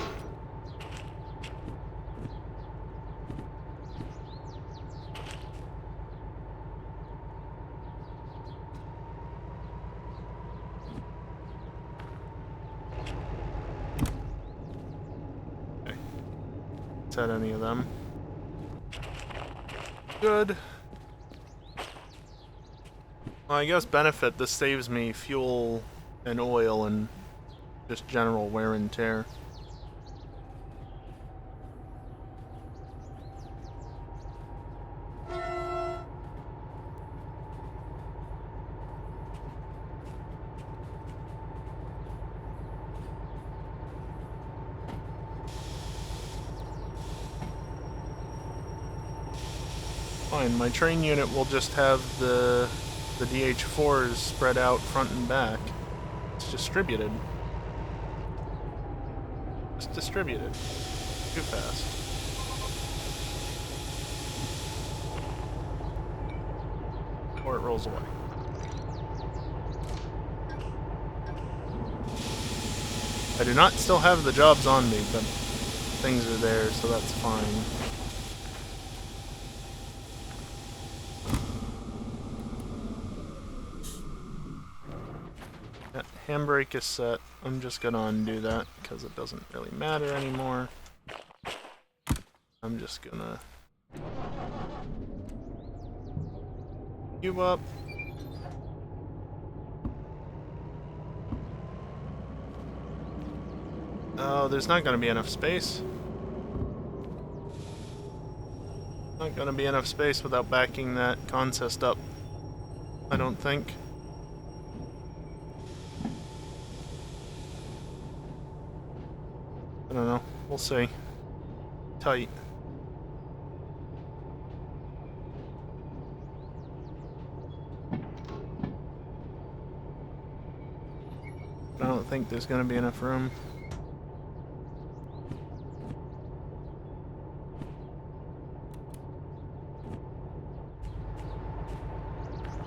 Okay. Let's hit any of them. Good. Well, I guess benefit, this saves me fuel and oil and just general wear and tear. Fine, my train unit will just have the DH4s spread out front and back. It's distributed. Just distributed. Too fast. Or it rolls away. I do not still have the jobs on me, but things are there, so that's fine. That handbrake is set. I'm just gonna undo that because it doesn't really matter anymore. I'm just gonna queue up. Oh, there's not gonna be enough space. Not gonna be enough space without backing that consist up. I don't think. I don't know. We'll see. Tight. I don't think there's gonna be enough room.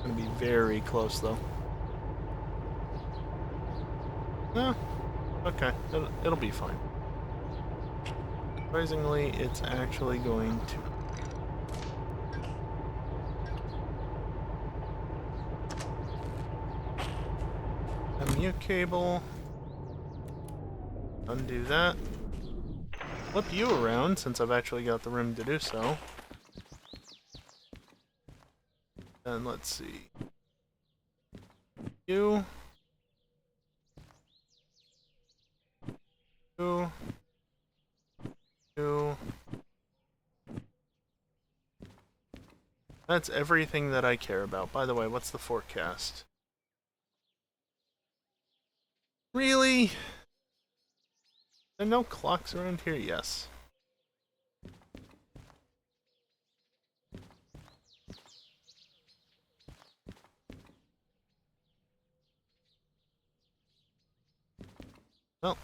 Gonna be very close though. Eh, okay, it'll be fine. Surprisingly, it's actually going to. MU cable. Undo that. Flip you around since I've actually got the room to do so. And let's see. You. You. You. That's everything that I care about. By the way, what's the forecast? Really? There are no clocks around here? Yes. Well.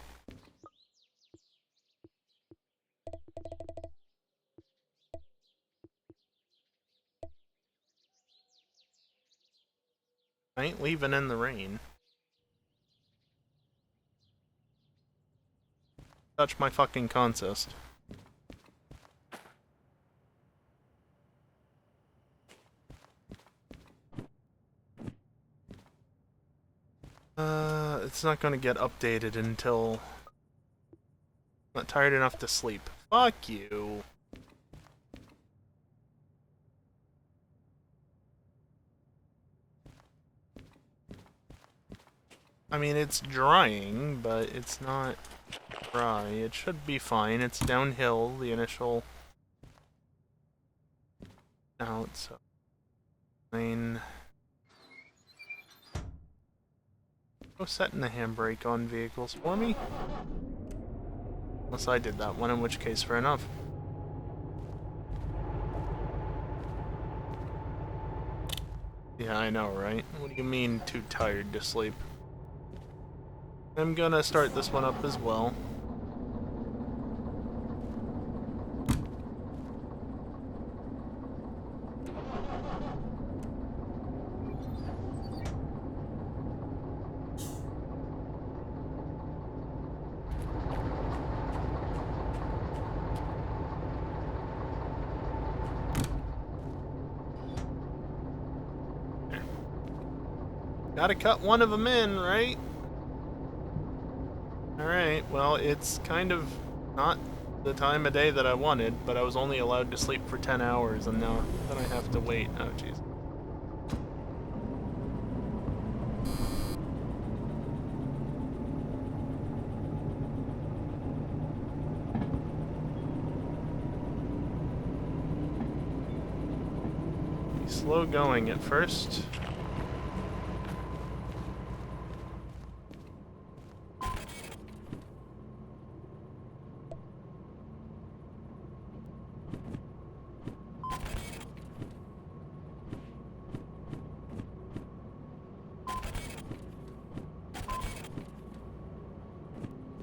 I ain't leaving in the rain. Touch my fucking consist. It's not gonna get updated until I'm not tired enough to sleep. Fuck you. I mean, it's drying, but it's not dry. It should be fine. It's downhill, the initial out, so fine. Go setting the handbrake on vehicles for me. Unless I did that one, in which case, fair enough. Yeah, I know, right? What do you mean, too tired to sleep? I'm gonna start this one up as well. Gotta cut one of them in, right? Alright, well, it's kind of not the time of day that I wanted, but I was only allowed to sleep for 10 hours, and now then I have to wait. Oh, jeez. Be slow going at first.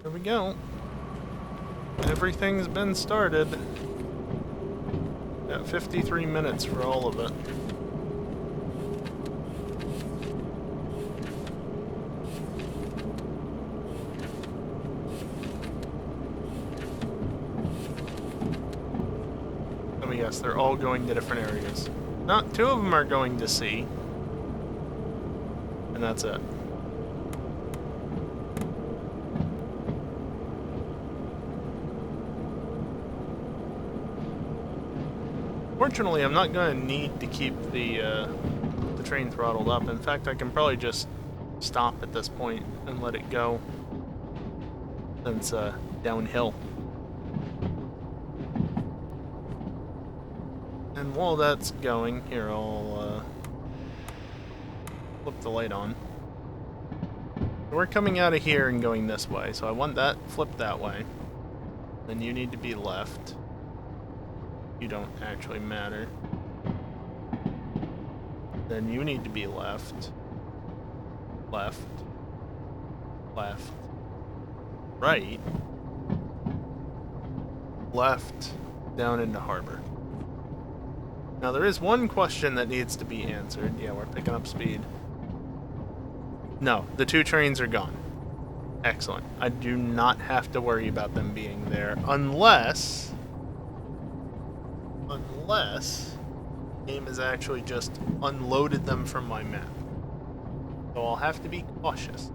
There we go. Everything's been started. Got 53 minutes for all of it. Let me guess, they're all going to different areas. Not two of them are going to C. And that's it. Fortunately, I'm not going to need to keep the train throttled up. In fact, I can probably just stop at this point and let it go, since downhill. And while that's going, here, I'll flip the light on. So we're coming out of here and going this way, so I want that flipped that way. Then you need to be left. You don't actually matter. Then you need to be left. Left. Left. Right. Left. Down into harbor. Now there is one question that needs to be answered. Yeah, we're picking up speed. No, the two trains are gone. Excellent. I do not have to worry about them being there unless the game has actually just unloaded them from my map. So I'll have to be cautious.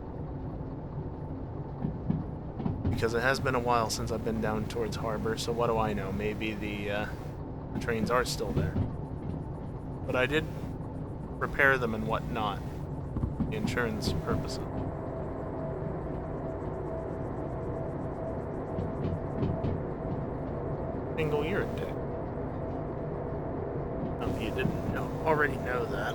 Because it has been a while since I've been down towards harbor, so what do I know? Maybe the trains are still there. But I did repair them and whatnot, for insurance purposes. Single year a day. You didn't already know that.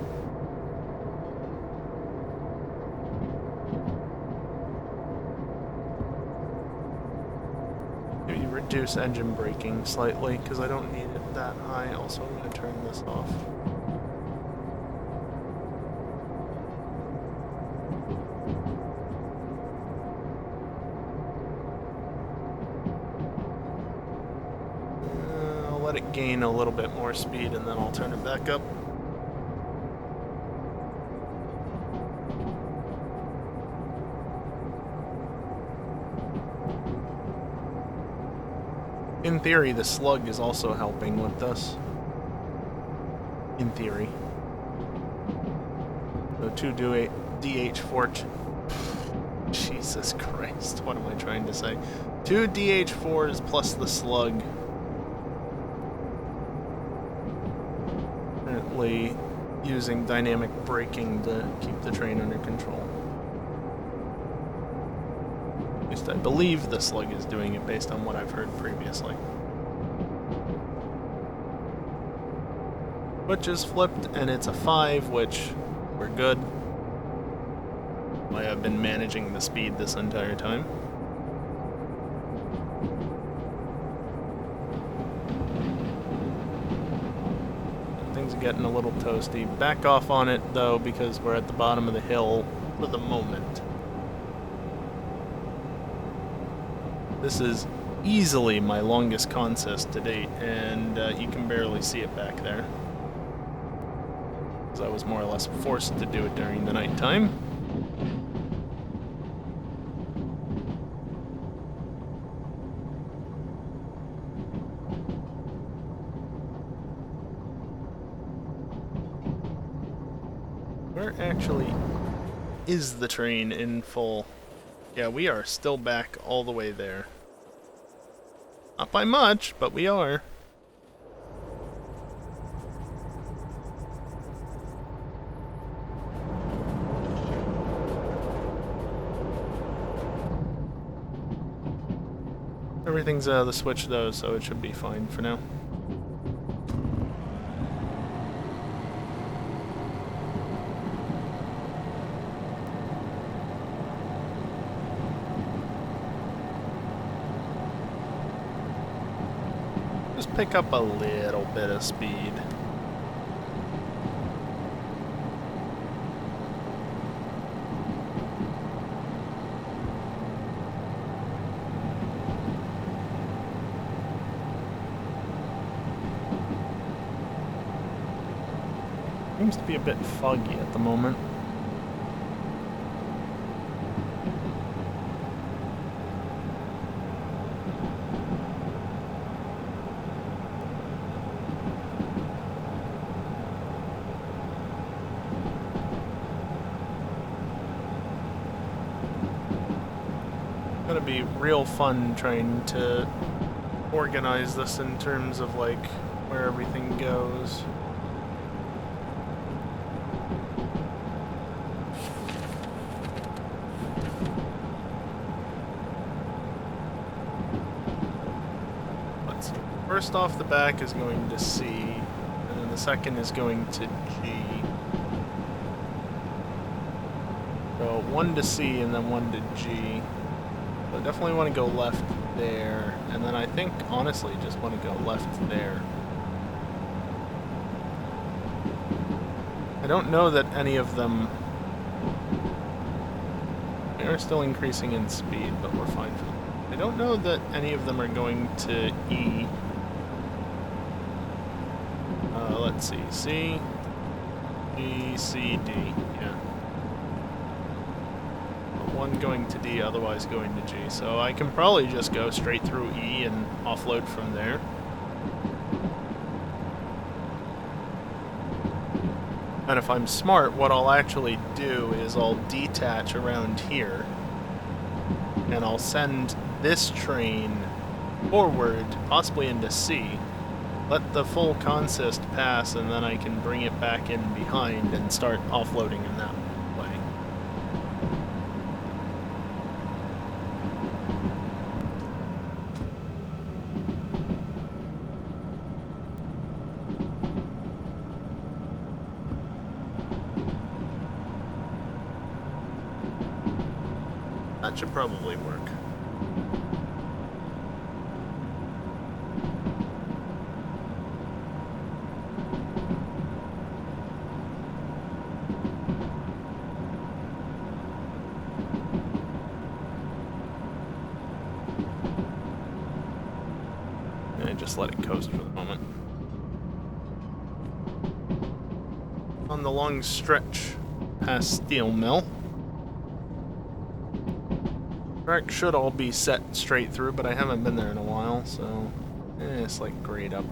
Maybe reduce engine braking slightly, because I don't need it that high. Also, I'm going to turn this off. Let it gain a little bit more speed and then I'll turn it back up. In theory, the slug is also helping with this. In theory. So 2 DH4... Jesus Christ, what am I trying to say? 2 DH4s plus the slug. Currently using dynamic braking to keep the train under control. least I believe the slug is doing it based on what I've heard previously. Which is flipped, and it's a 5, which we're good. I have been managing the speed this entire time. Things are getting a little toasty. Back off on it, though, because we're at the bottom of the hill for the moment. This is easily my longest consist to date, and you can barely see it back there. Because I was more or less forced to do it during the nighttime. Where actually is the train in full? Yeah, we are still back all the way there. Not by much, but we are. Everything's out of the switch though, so it should be fine for now. Just pick up a little bit of speed. Seems to be a bit foggy at the moment. It's gonna be real fun trying to organize this in terms of like where everything goes. First off the back is going to C, and then the second is going to G. So 1 to C and then 1 to G. So I definitely want to go left there, and then I think, honestly, just want to go left there. I don't know that any of them... They are still increasing in speed, but we're fine for them. I don't know that any of them are going to E. Let's see, C, D, C, D, yeah. But one going to D, otherwise going to G. So I can probably just go straight through E and offload from there. And if I'm smart, what I'll actually do is I'll detach around here, and I'll send this train forward, possibly into C. Let the full consist pass, and then I can bring it back in behind and start offloading in that way. That should probably work. Just let it coast for the moment. On the long stretch past Steel Mill. Track should all be set straight through, but I haven't been there in a while, so it's like grade up.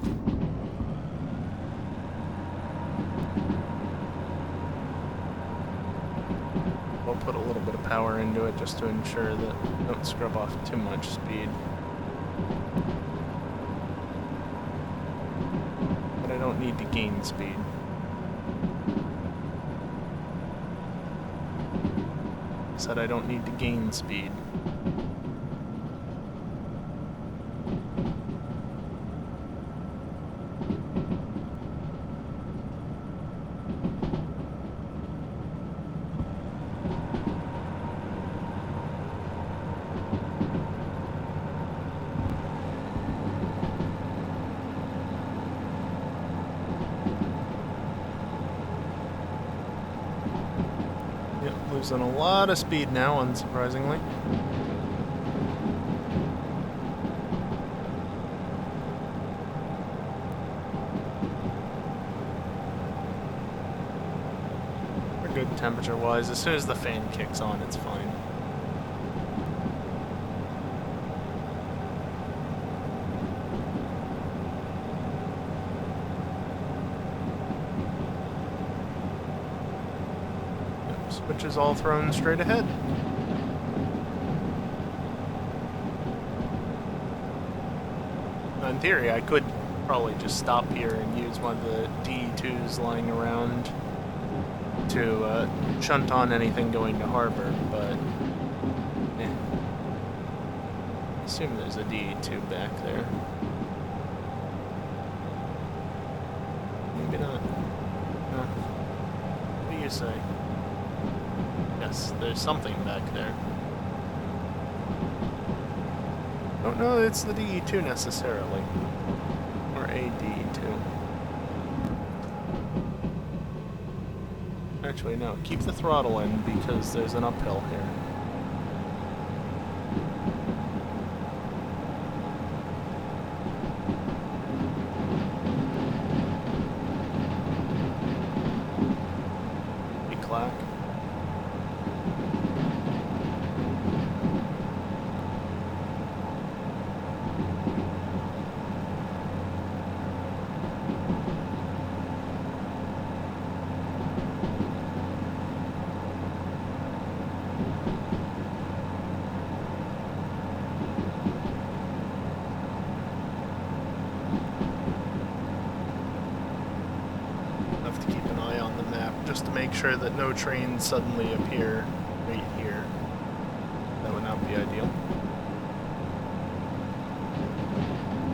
I'll put a little bit of power into it just to ensure that I don't scrub off too much speed. I don't need to gain speed. Said I don't need to gain speed. Losing a lot of speed now, unsurprisingly. We're good temperature-wise. As soon as the fan kicks on, it's fine. Switch is all thrown straight ahead. In theory, I could probably just stop here and use one of the DE2s lying around to shunt on anything going to harbor, but I assume there's a DE2 back there. Maybe not. No. What do you say? Yes, there's something back there. Don't know it's the DE2 necessarily. Or a DE2. Actually, no. Keep the throttle in because there's an uphill here. Hey, clack. Just to make sure that no trains suddenly appear right here. That would not be ideal.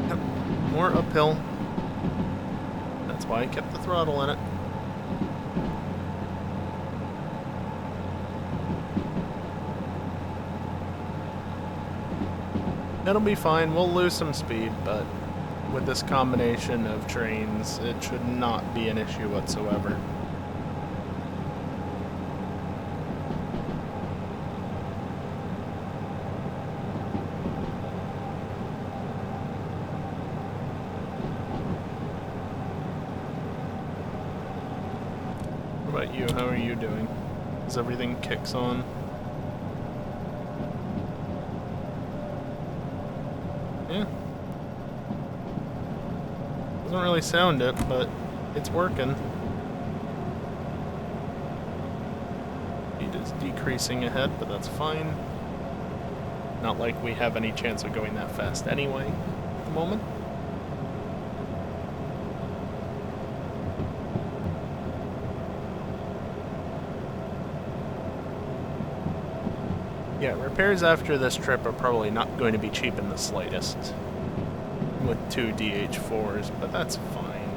Yep, more uphill. That's why I kept the throttle in it. It'll be fine, we'll lose some speed, but with this combination of trains, it should not be an issue whatsoever. What about you? How are you doing? As everything kicks on? Yeah. Doesn't really sound it, but it's working. Speed is decreasing ahead, but that's fine. Not like we have any chance of going that fast anyway at the moment. Yeah, repairs after this trip are probably not going to be cheap in the slightest with 2 DH4s, but that's fine.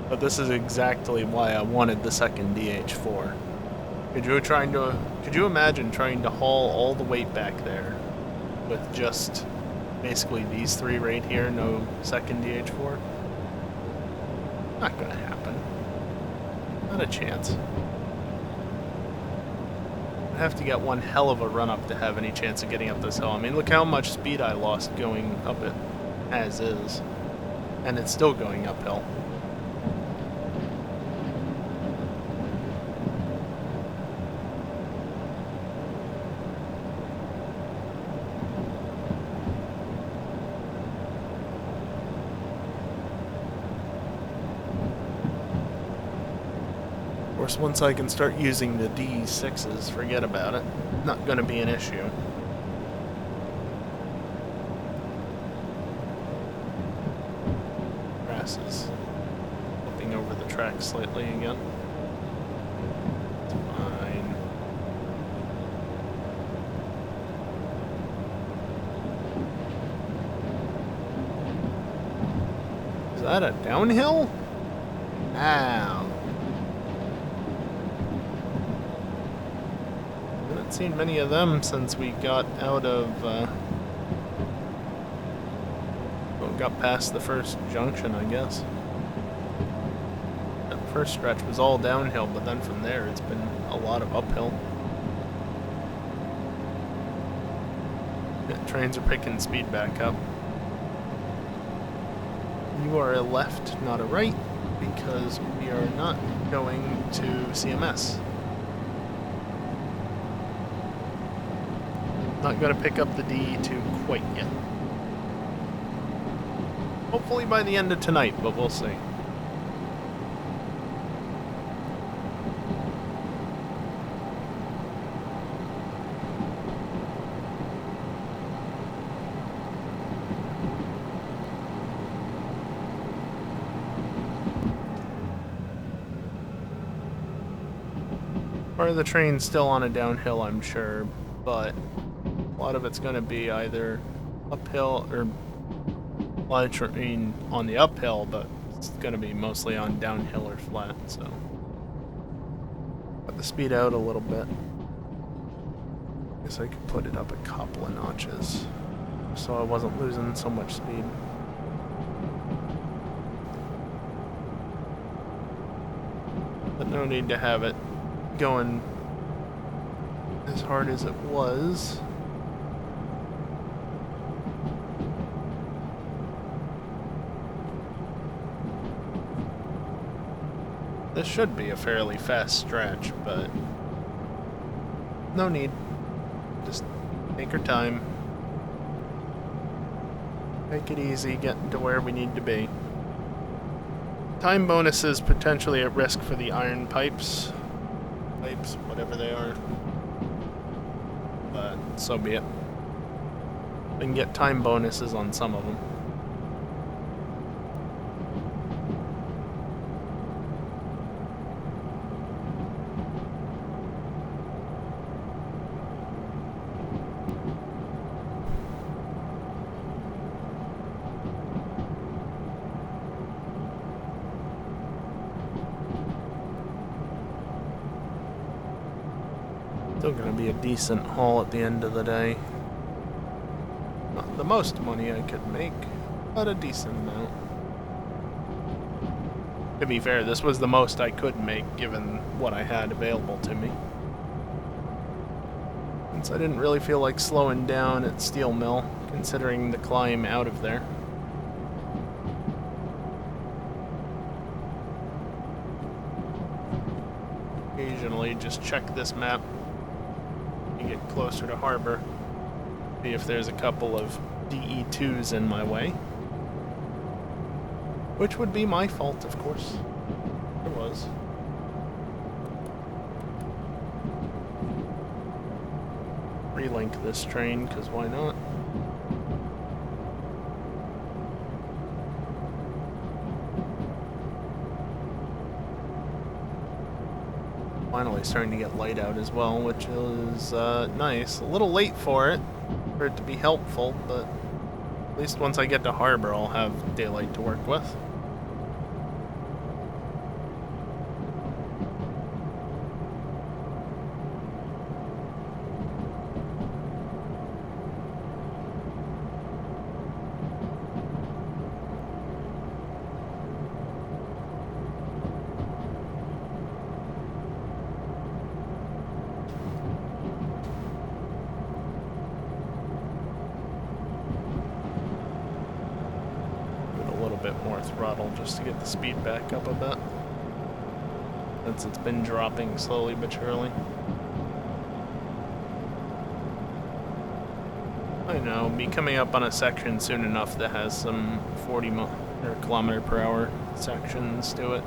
But this is exactly why I wanted the second DH4. Could you imagine trying to haul all the weight back there with just basically these three right here, no second DH4? Not gonna happen. Not a chance. I'd have to get one hell of a run up to have any chance of getting up this hill. I mean, look how much speed I lost going up it as is. And it's still going uphill. Of course, once I can start using the D6s, forget about it. Not going to be an issue. Grass is flipping over the track slightly again. It's fine. Is that a downhill? Ow. Seen many of them since we got out of got past the first junction, I guess. That first stretch was all downhill, but then from there it's been a lot of uphill. Trains are picking speed back up. You are a left, not a right, because we are not going to CMS. Not going to pick up the DE2 quite yet. Hopefully by the end of tonight, but we'll see. Part of the train's still on a downhill, I'm sure, but a lot of it's going to be either uphill or a lot of train on the uphill, but it's going to be mostly on downhill or flat, so got the speed out a little bit. Guess I could put it up a couple of notches so I wasn't losing so much speed. But no need to have it going as hard as it was. This should be a fairly fast stretch, but no need. Just take our time. Take it easy, get to where we need to be. Time bonuses potentially at risk for the iron pipes, whatever they are. But so be it. We can get time bonuses on some of them. Still gonna be a decent haul at the end of the day. Not the most money I could make, but a decent amount. To be fair, this was the most I could make given what I had available to me. Since I didn't really feel like slowing down at Steel Mill, considering the climb out of there. Occasionally just check this map. Get closer to harbor, see if there's a couple of DE2s in my way, which would be my fault, of course. It was. Relink this train, because why not? Finally starting to get light out as well, which is nice. A little late for it to be helpful, but at least once I get to harbor, I'll have daylight to work with. More throttle just to get the speed back up a bit, since it's been dropping slowly but surely. I know, be coming up on a section soon enough that has some 40 kilometer per hour sections to it.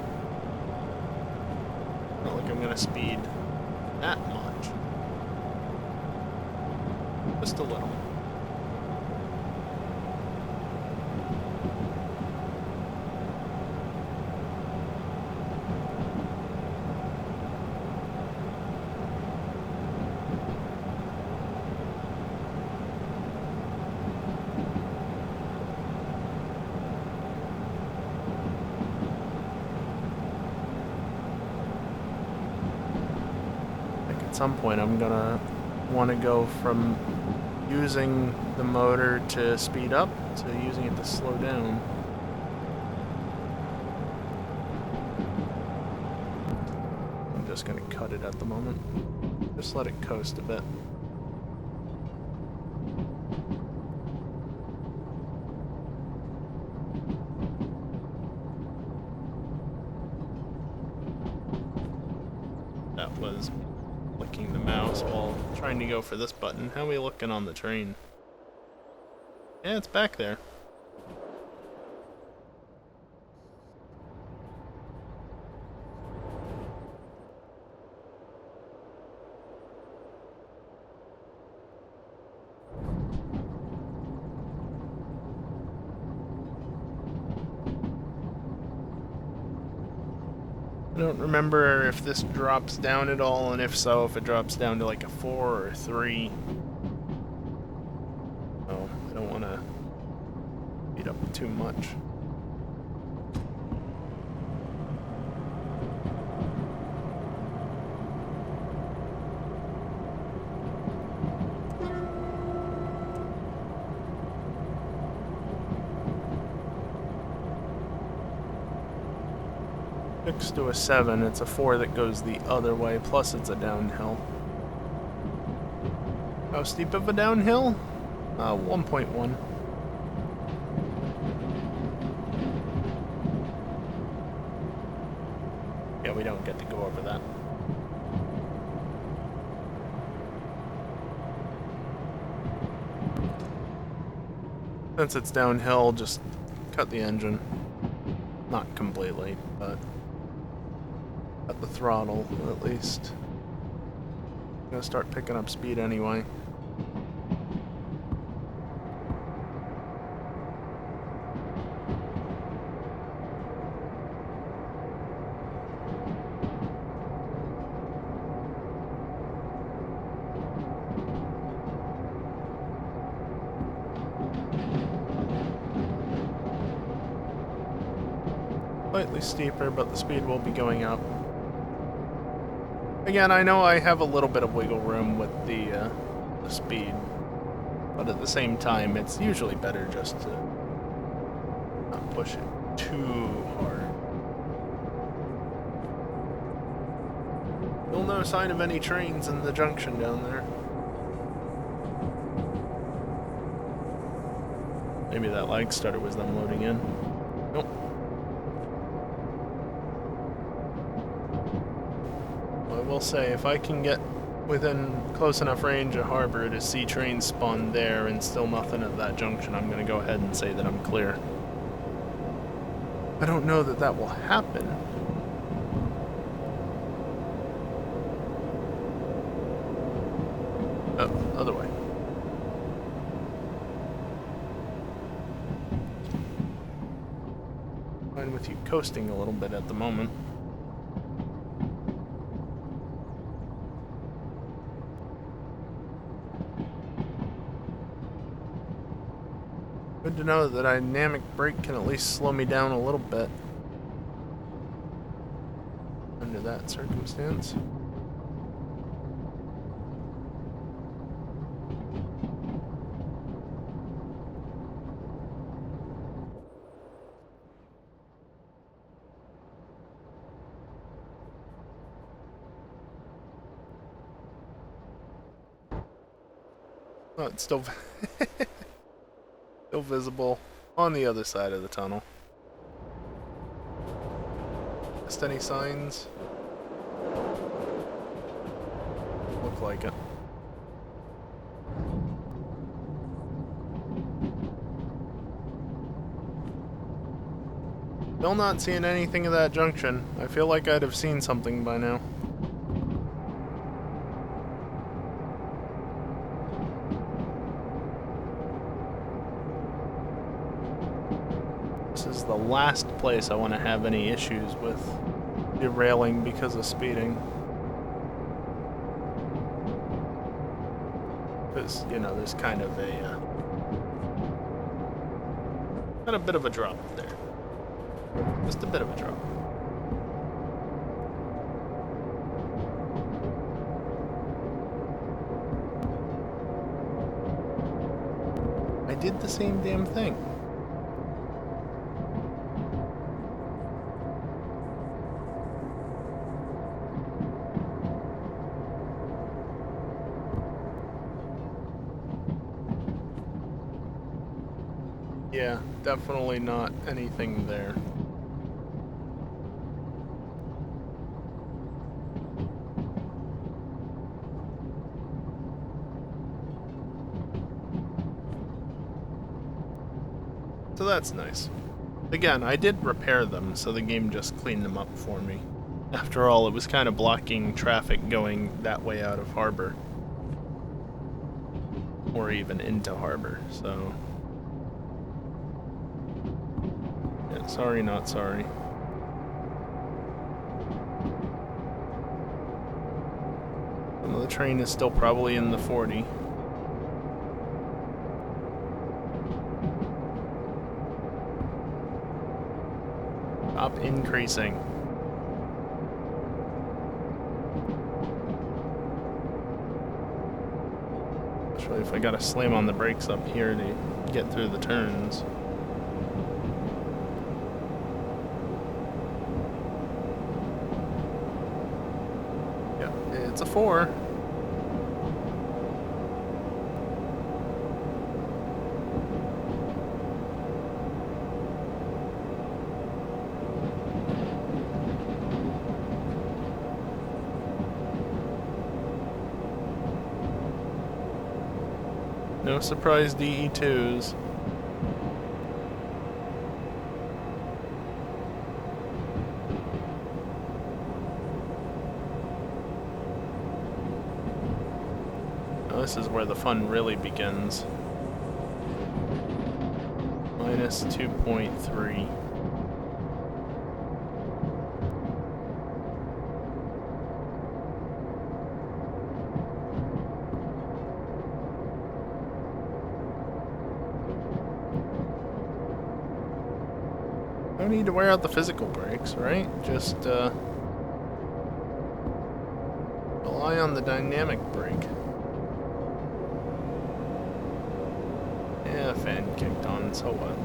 Not like I'm gonna speed that much, just a little. At some point I'm gonna want to go from using the motor to speed up to using it to slow down. I'm just gonna cut it at the moment. Just let it coast a bit. That was clicking the mouse while trying to go for this button. How are we looking on the train? Yeah, it's back there. I don't remember if this drops down at all, and if so, if it drops down to like a 4 or a 3. Oh, I don't want to beat up too much. Six to a 7, it's a 4 that goes the other way, plus it's a downhill. How steep of a downhill? 1.1. Yeah, we don't get to go over that. Since it's downhill, just cut the engine. Not completely, but at the throttle, at least. I'm gonna start picking up speed anyway. Slightly steeper, but the speed will be going up. Again, I know I have a little bit of wiggle room with the speed, but at the same time, it's usually better just to not push it too hard. Still no sign of any trains in the junction down there. Maybe that lag stutter was them loading in. Nope. I will say, if I can get within close enough range of harbor to see trains spawn there and still nothing at that junction, I'm going to go ahead and say that I'm clear. I don't know that that will happen. Oh, other way. Fine with you coasting a little bit at the moment. Good to know that the dynamic brake can at least slow me down a little bit under that circumstance. Oh, it's still still visible on the other side of the tunnel. Just any signs? Look like it. Still not seeing anything of that junction. I feel like I'd have seen something by now. This is the last place I want to have any issues with derailing because of speeding. Because, you know, there's kind of a bit of a drop there. Just a bit of a drop. I did the same damn thing. Yeah, definitely not anything there. So that's nice. Again, I did repair them, so the game just cleaned them up for me. After all, it was kind of blocking traffic going that way out of harbor. Or even into harbor, so... yeah, sorry, not sorry. Some of the train is still probably in the 40. Stop increasing. Especially if I gotta slam on the brakes up here to get through the turns. Yeah, it's a 4. No surprise DE2s. Now this is where the fun really begins. Minus 2.3. No need to wear out the physical brakes, right? Just, rely on the dynamic brake. Yeah, fan kicked on, so what?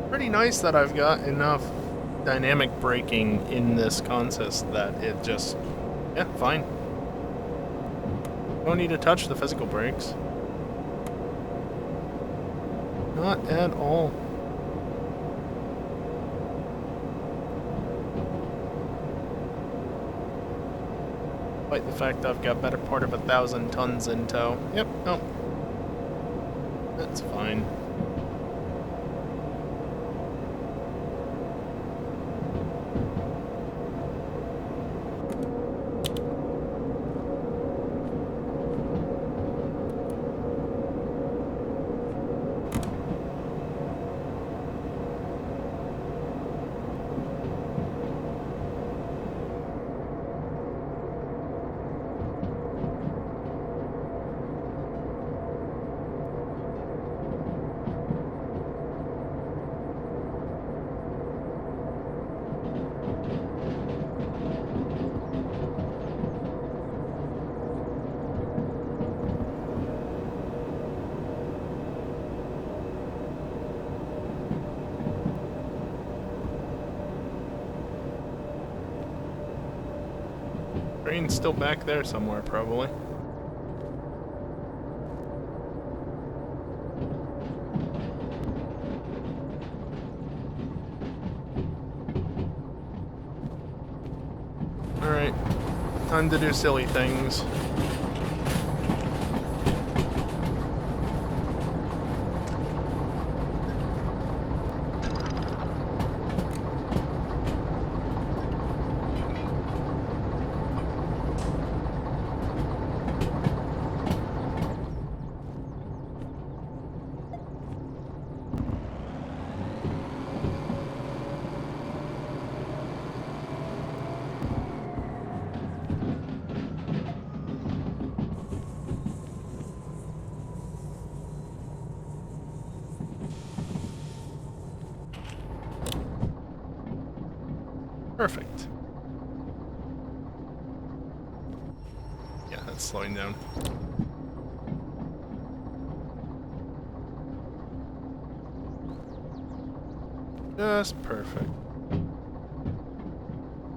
Pretty nice that I've got enough dynamic braking in this consist that it just... yeah, fine. Don't need to touch the physical brakes. Not at all. Despite the fact I've got better part of 1,000 tons in tow. Yep, no. That's fine. Train's still back there somewhere, probably. Alright, time to do silly things. Perfect. Yeah, it's slowing down. Just perfect.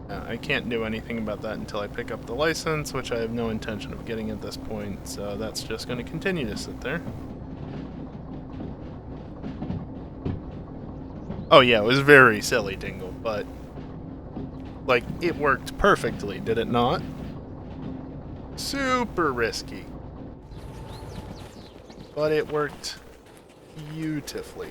I can't do anything about that until I pick up the license, which I have no intention of getting at this point, so that's just going to continue to sit there. Oh yeah, it was very silly, Dingle, but like, it worked perfectly, did it not? Super risky. But it worked beautifully.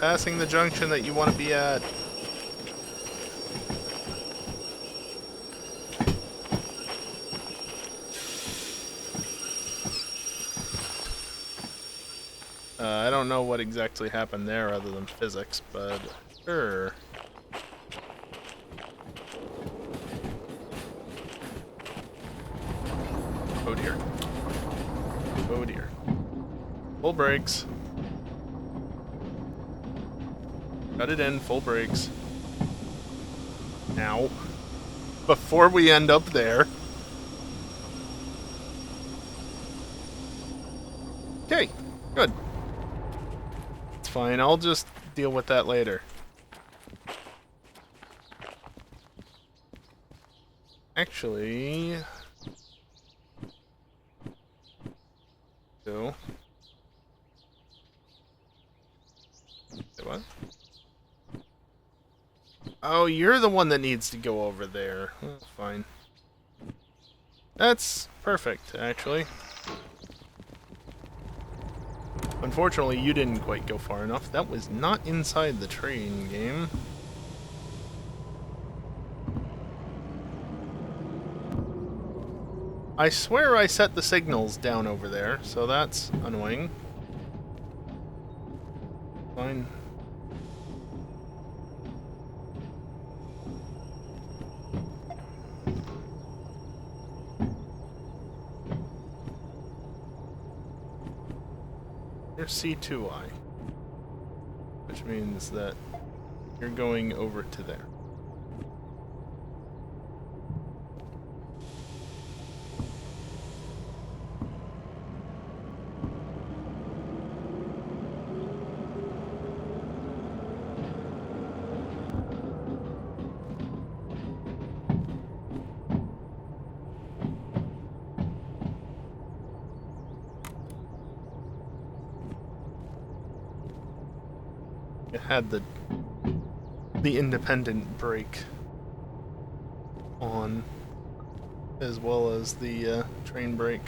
Passing the junction that you want to be at. I don't know what exactly happened there other than physics, but sure. Oh dear. Oh dear. Full brakes. Cut it in, full brakes. Now, before we end up there. Okay, good. It's fine, I'll just deal with that later. Actually... So... Wait, what? Oh, you're the one that needs to go over there. That's fine. That's perfect, actually. Unfortunately, you didn't quite go far enough. That was not inside the train game. I swear I set the signals down over there, so that's annoying. Fine. You're C2I, which means that you're going over to there. It had the independent brake on, as well as the train brake.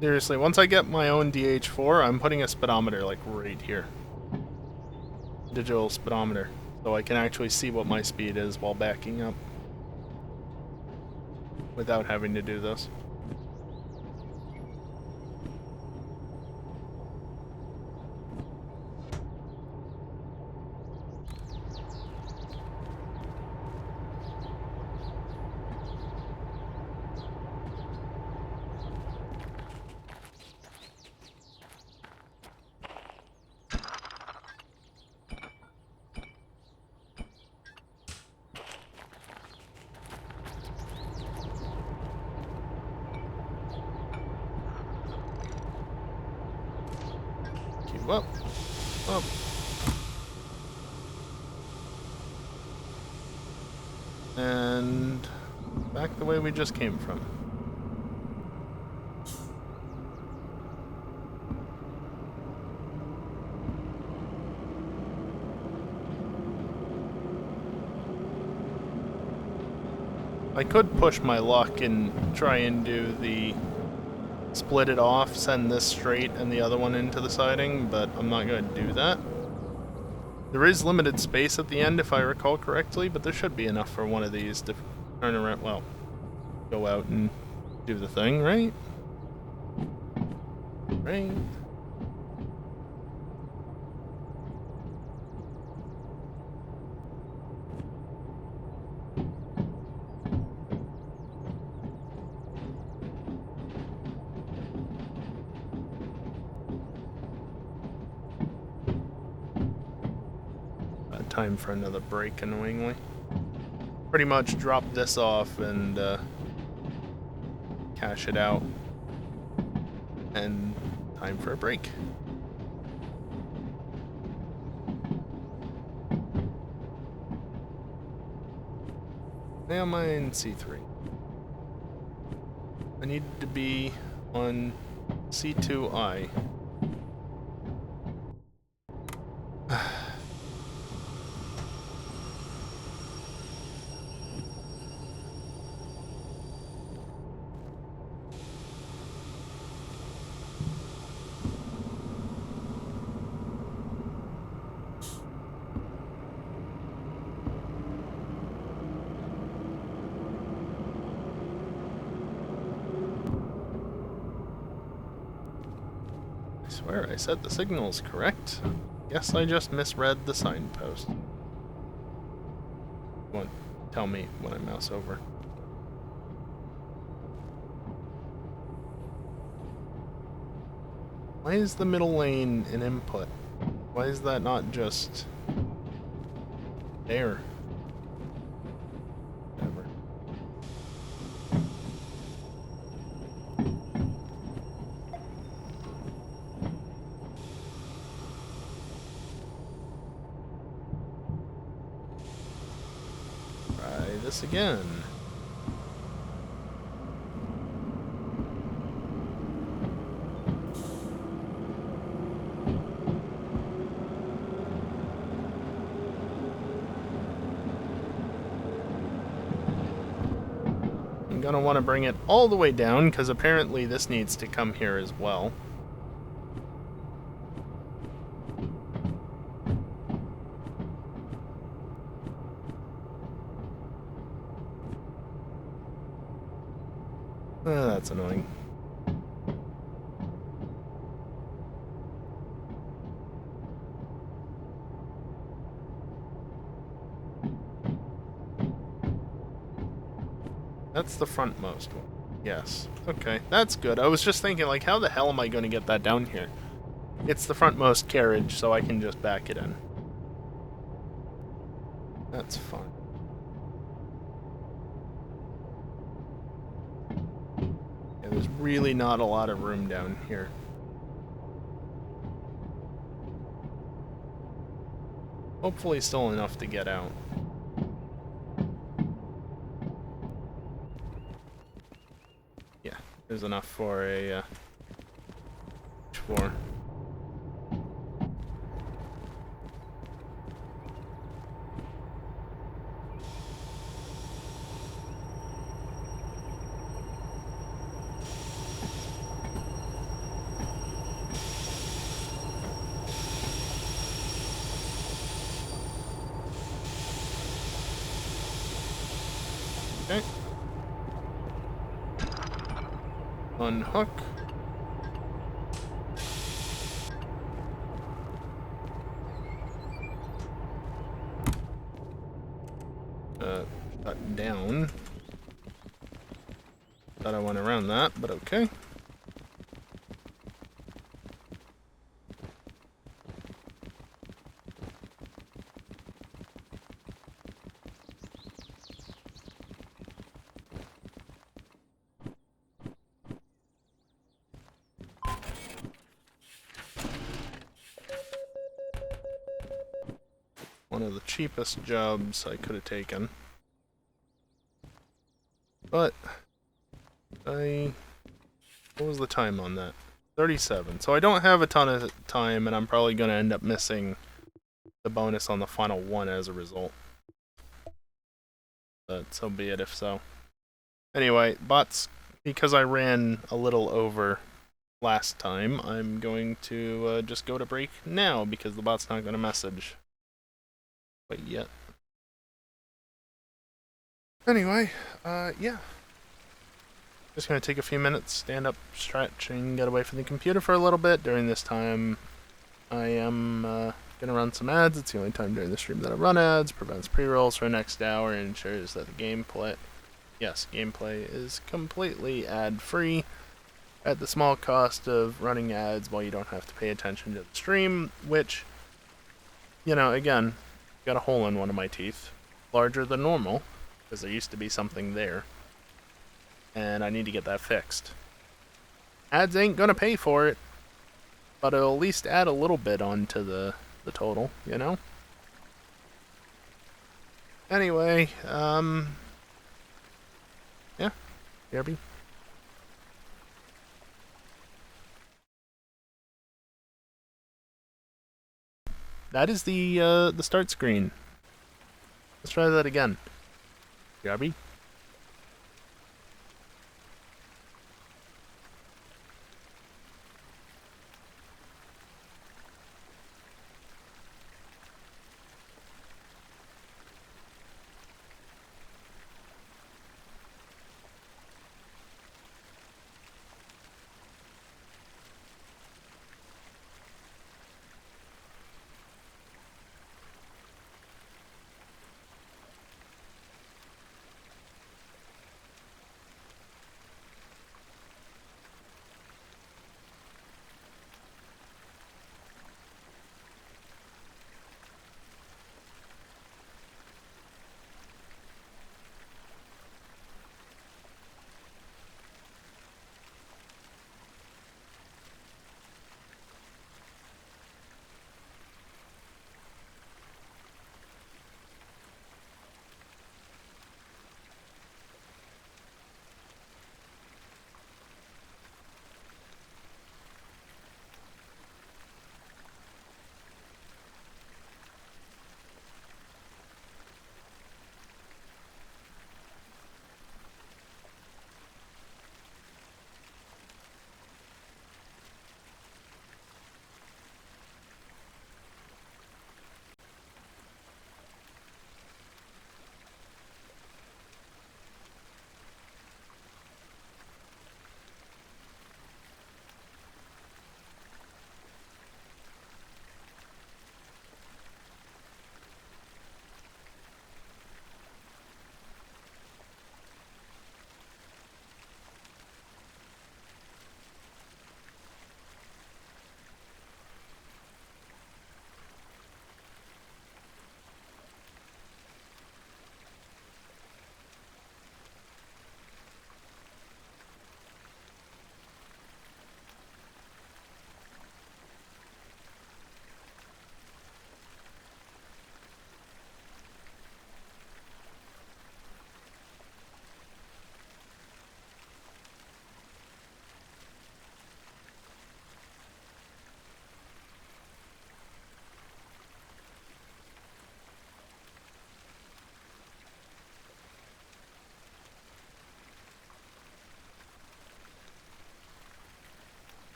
Seriously, once I get my own DH4, I'm putting a speedometer like right here. Digital speedometer, so I can actually see what my speed is while backing up, without having to do this. Up, up. And back the way we just came from. I could push my luck and try and do the split it off, send this straight and the other one into the siding, but I'm not going to do that. There is limited space at the end if I recall correctly, but there should be enough for one of these to turn around, well, go out and do the thing, right? Right. Time for another break, annoyingly. Pretty much drop this off and cash it out. And time for a break. Landmine C3. I need to be on C2I. I swear I said the signal's correct. Guess I just misread the signpost. Won't tell me when I mouse over. Why is the middle lane an input? Why is that not just there? Whatever. Try this again. I'm gonna want to bring it all the way down, because apparently this needs to come here as well. That's annoying. That's the frontmost one. Yes. Okay, that's good. I was just thinking, like, how the hell am I going to get that down here? It's the frontmost carriage, so I can just back it in. That's fine. Yeah, there's really not a lot of room down here. Hopefully still enough to get out. Yeah, there's enough for a H4. Okay. Unhook. Shut down. Thought I went around that, but okay. One of the cheapest jobs I could have taken. But what was the time on that? 37. So I don't have a ton of time, and I'm probably going to end up missing the bonus on the final one as a result. But so be it if so. Anyway, bots, because I ran a little over last time, I'm going to just go to break now, because the bot's not going to message quite yet. Anyway, yeah. Just gonna take a few minutes, stand up, stretch, and get away from the computer for a little bit. During this time, I am gonna run some ads. It's the only time during the stream that I run ads. Prevents pre-rolls for the next hour and ensures that the gameplay, gameplay is completely ad-free at the small cost of running ads while you don't have to pay attention to the stream, which, you know, again, got a hole in one of my teeth, larger than normal, because there used to be something there, and I need to get that fixed. Ads ain't gonna pay for it, but it'll at least add a little bit onto the total, you know? Anyway, yeah, BRB. That is the start screen. Let's try that again. BRB.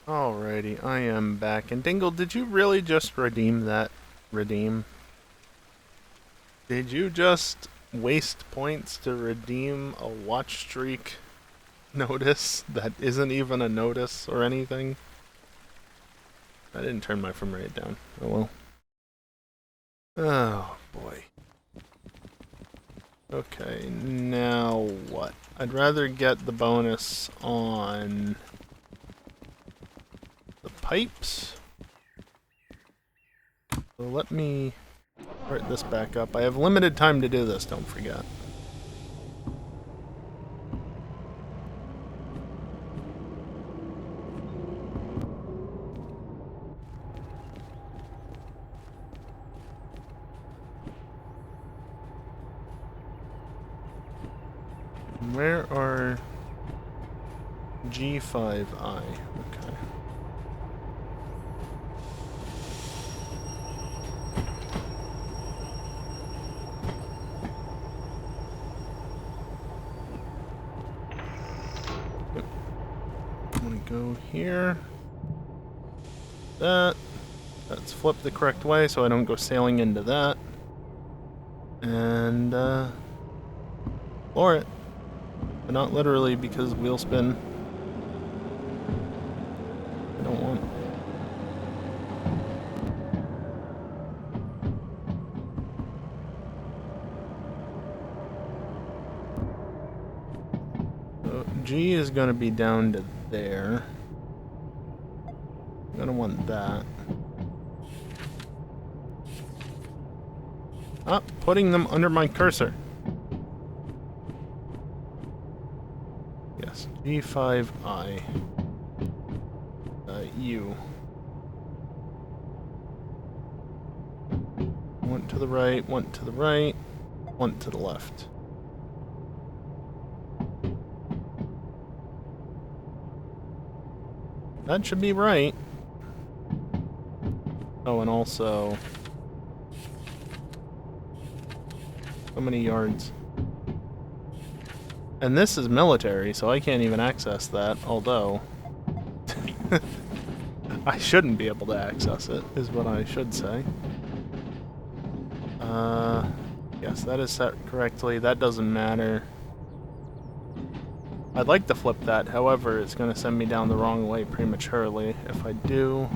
Alrighty, I am back. And Dingle, did you really just redeem that? Redeem? Did you just waste points to redeem a watch streak notice that isn't even a notice or anything? I didn't turn my frame rate down. Oh well. Oh boy. Okay, now what? I'd rather get the bonus on the pipes. So let me start this back up. I have limited time to do this, don't forget. Where are G5I? Okay. I'm gonna go here. Let's flip the correct way so I don't go sailing into that. And, floor it. But not literally, because wheel spin. I don't want. So G is gonna be down to there. I'm gonna want that. Ah, putting them under my cursor. Yes, G5I. U. One to the right, one to the right, one to the left. That should be right. Oh, and also... so many yards. And this is military, so I can't even access that, although... I shouldn't be able to access it, is what I should say. Yes, that is set correctly. That doesn't matter. I'd like to flip that, however, it's going to send me down the wrong way prematurely if I do.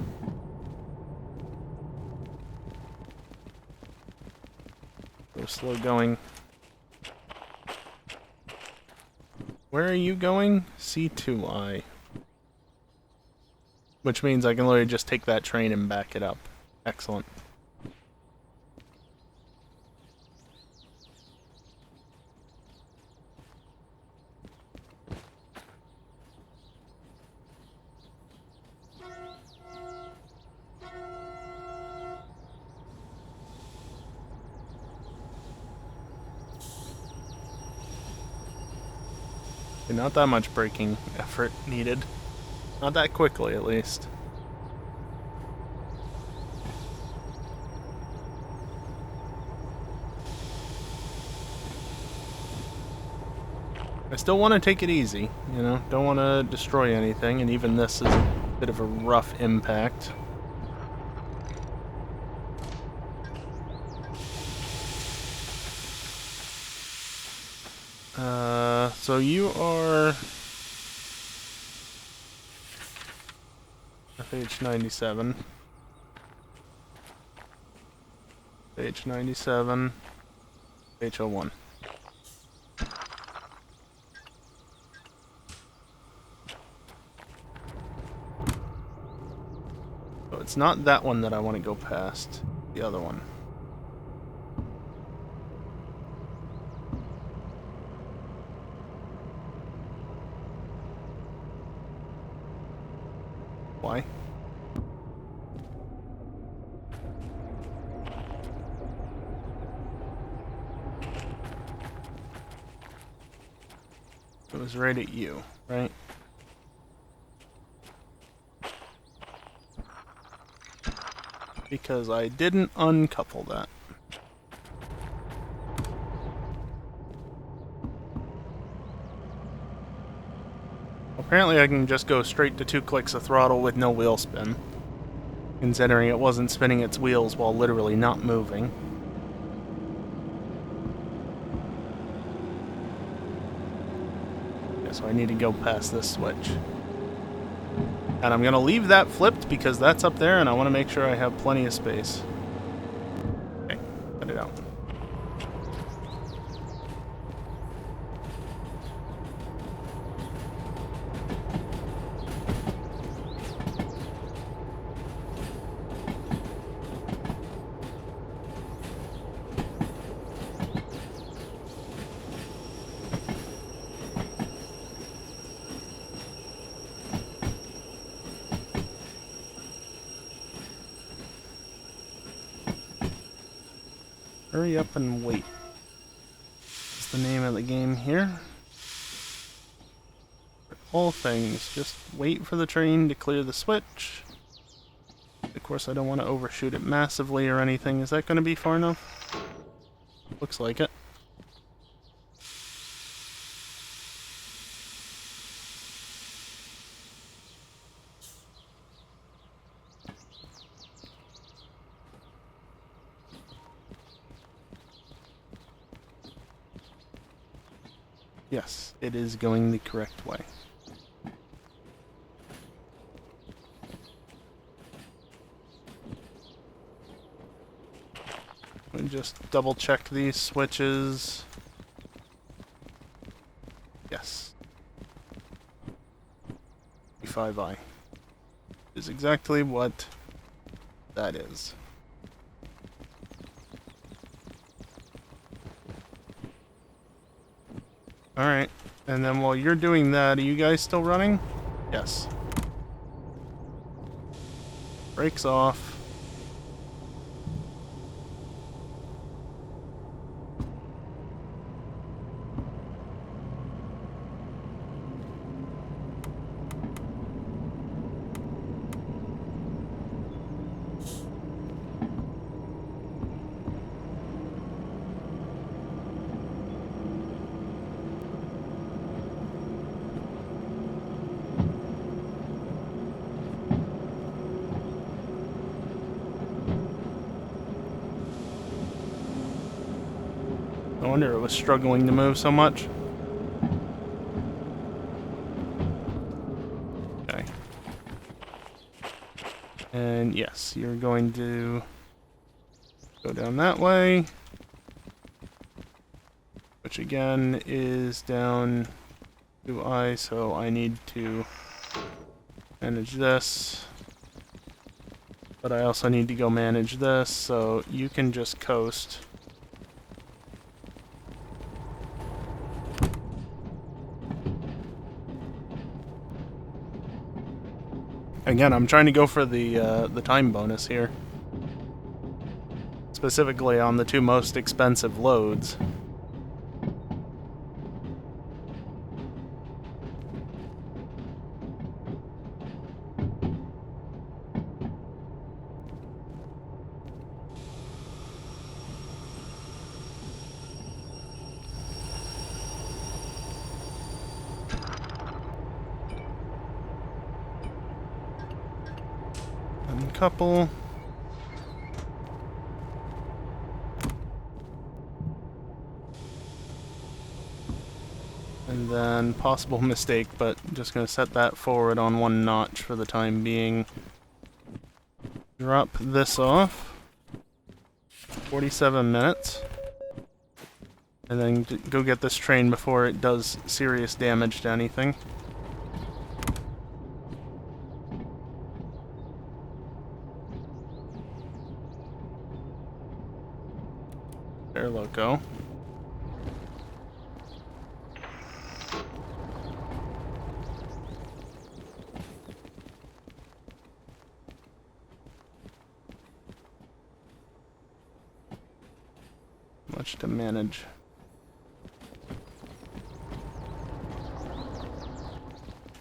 Go slow going. Where are you going? C2I. Which means I can literally just take that train and back it up. Excellent. Not that much braking effort needed. Not that quickly, at least. I still want to take it easy, you know? Don't want to destroy anything, and even this is a bit of a rough impact. So you are... FH97. FH97. HO1. So it's not that one that I want to go past. The other one. Why? It was right at you, right? Because I didn't uncouple that. Apparently I can just go straight to 2 clicks of throttle with no wheel spin, considering it wasn't spinning its wheels while literally not moving. Yeah, so I need to go past this switch. And I'm going to leave that flipped because that's up there and I want to make sure I have plenty of space. Okay, cut it out. Hurry up and wait. That's the name of the game here. For all things, just wait for the train to clear the switch. Of course, I don't want to overshoot it massively or anything. Is that going to be far enough? Looks like it. Yes, it is going the correct way. And just double check these switches. Yes. B5i is exactly what that is. Alright, and then while you're doing that, are you guys still running? Yes. Brakes off. No wonder it was struggling to move so much. Okay. And yes, you're going to go down that way. Which again is down 2i, so I need to manage this. But I also need to go manage this, so you can just coast. Again, I'm trying to go for the time bonus here. Specifically on the 2 most expensive loads. Couple. And then possible mistake, but just gonna set that forward on 1 notch for the time being. Drop this off. 47 minutes. And then go get this train before it does serious damage to anything. There, loco. Much to manage.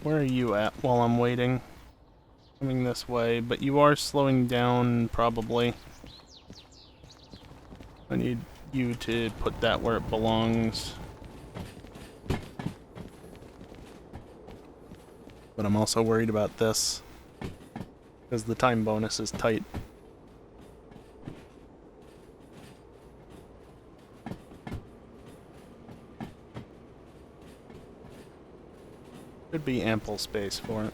Where are you at while I'm waiting? Coming this way, but you are slowing down, probably. I need you to put that where it belongs. but I'm also worried about this because the time bonus is tight. Should be ample space for it.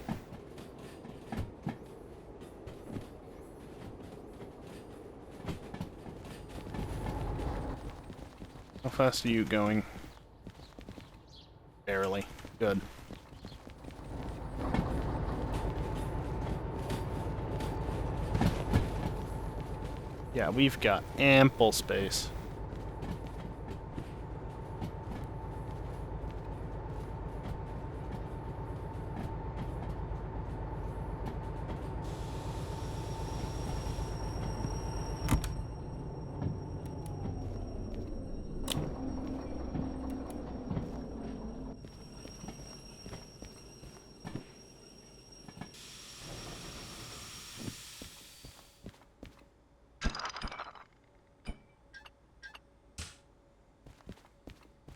How fast are you going? Barely. Good. Yeah, we've got ample space.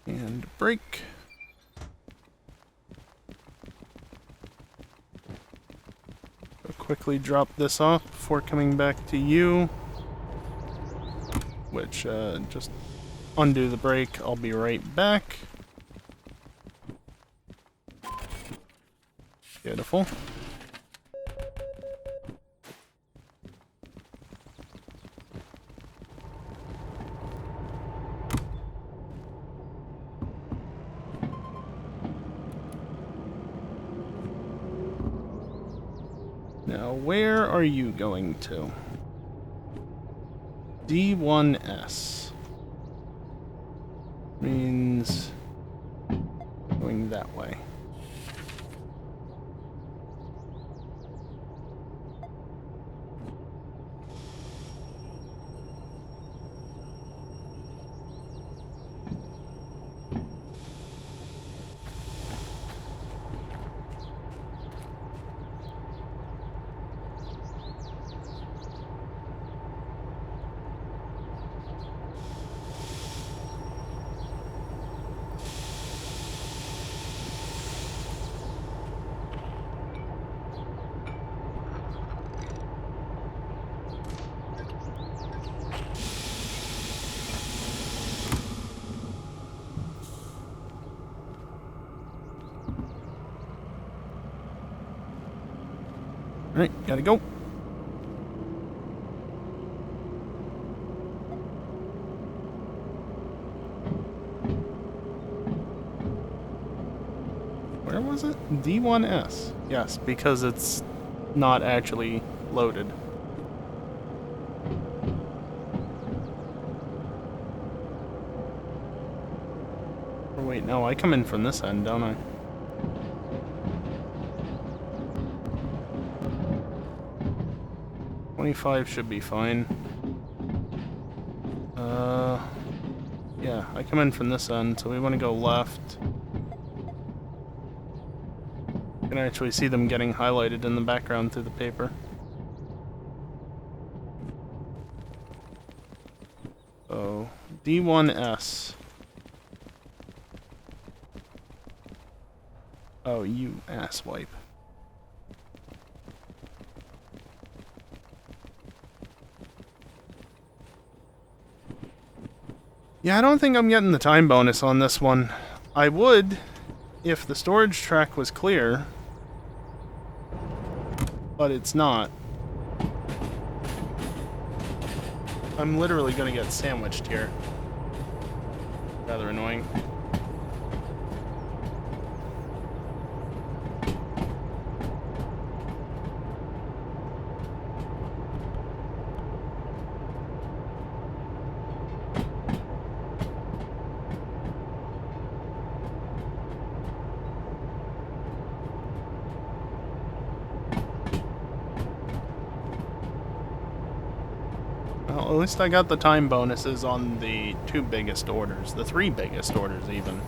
And break. I'll quickly drop this off before coming back to you. Which, just undo the brake. I'll be right back. Beautiful. Now, where are you going to? D1S. Means going that way. Alright, gotta go. Where was it? D1S. Yes, because it's not actually loaded. Or wait, no, I come in from this end, don't I? $25 should be fine. Yeah, I come in from this end, so we want to go left. You can actually see them getting highlighted in the background through the paper. So, D1S. Oh, you asswipe. Yeah, I don't think I'm getting the time bonus on this one. I would if the storage track was clear, but it's not. I'm literally gonna get sandwiched here. Rather annoying. Well, at least I got the time bonuses on the 2 biggest orders. The 3 biggest orders, even.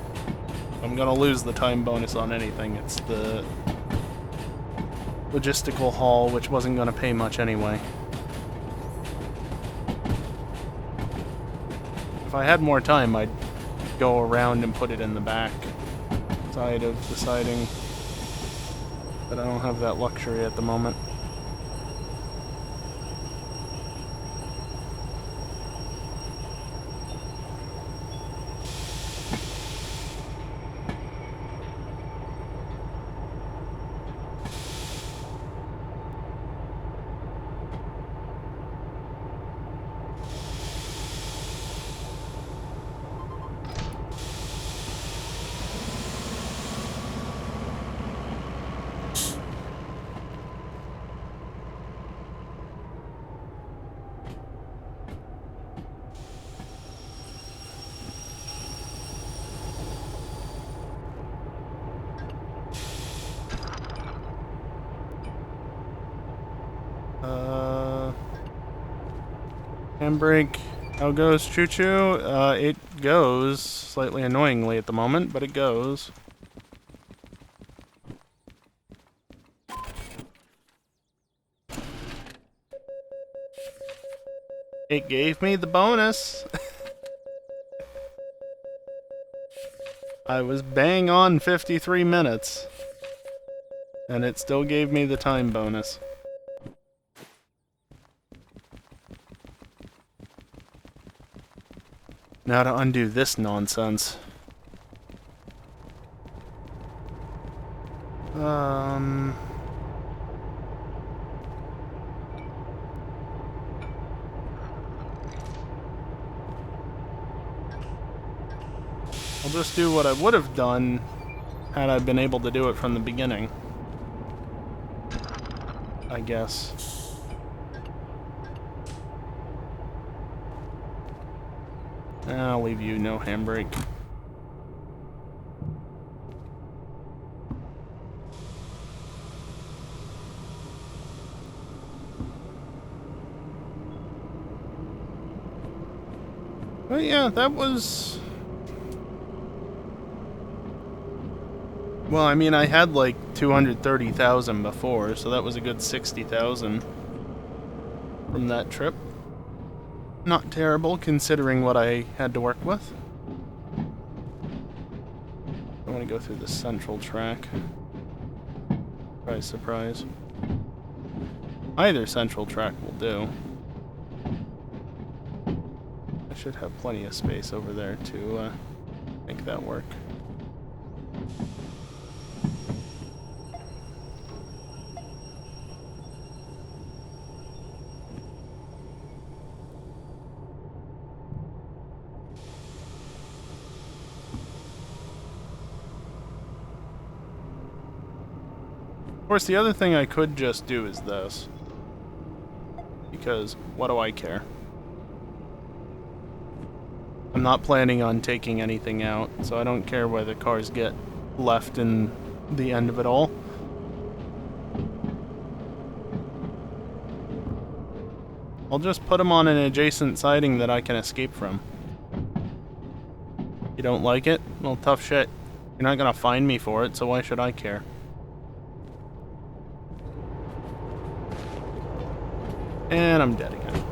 If I'm gonna lose the time bonus on anything, it's the logistical haul, which wasn't gonna pay much anyway. If I had more time, I'd go around and put it in the back side of the siding. but I don't have that luxury at the moment. Handbrake, how goes Choo Choo? It goes slightly annoyingly at the moment, but it goes. It gave me the bonus. I was bang on 53 minutes. And it still gave me the time bonus. Now to undo this nonsense. I'll just do what I would have done had I been able to do it from the beginning. I guess. I'll leave you no handbrake. But yeah, that was... Well, I mean, I had like 230,000 before, so that was a good 60,000 from that trip. Not terrible, considering what I had to work with. I want to go through the central track. Surprise, surprise. Either central track will do. I should have plenty of space over there to make that work. Of course, the other thing I could just do is this. Because, what do I care? I'm not planning on taking anything out, so I don't care where the cars get left in the end of it all. I'll just put them on an adjacent siding that I can escape from. You don't like it? Well, tough shit. You're not gonna find me for it, so why should I care? And I'm dead again.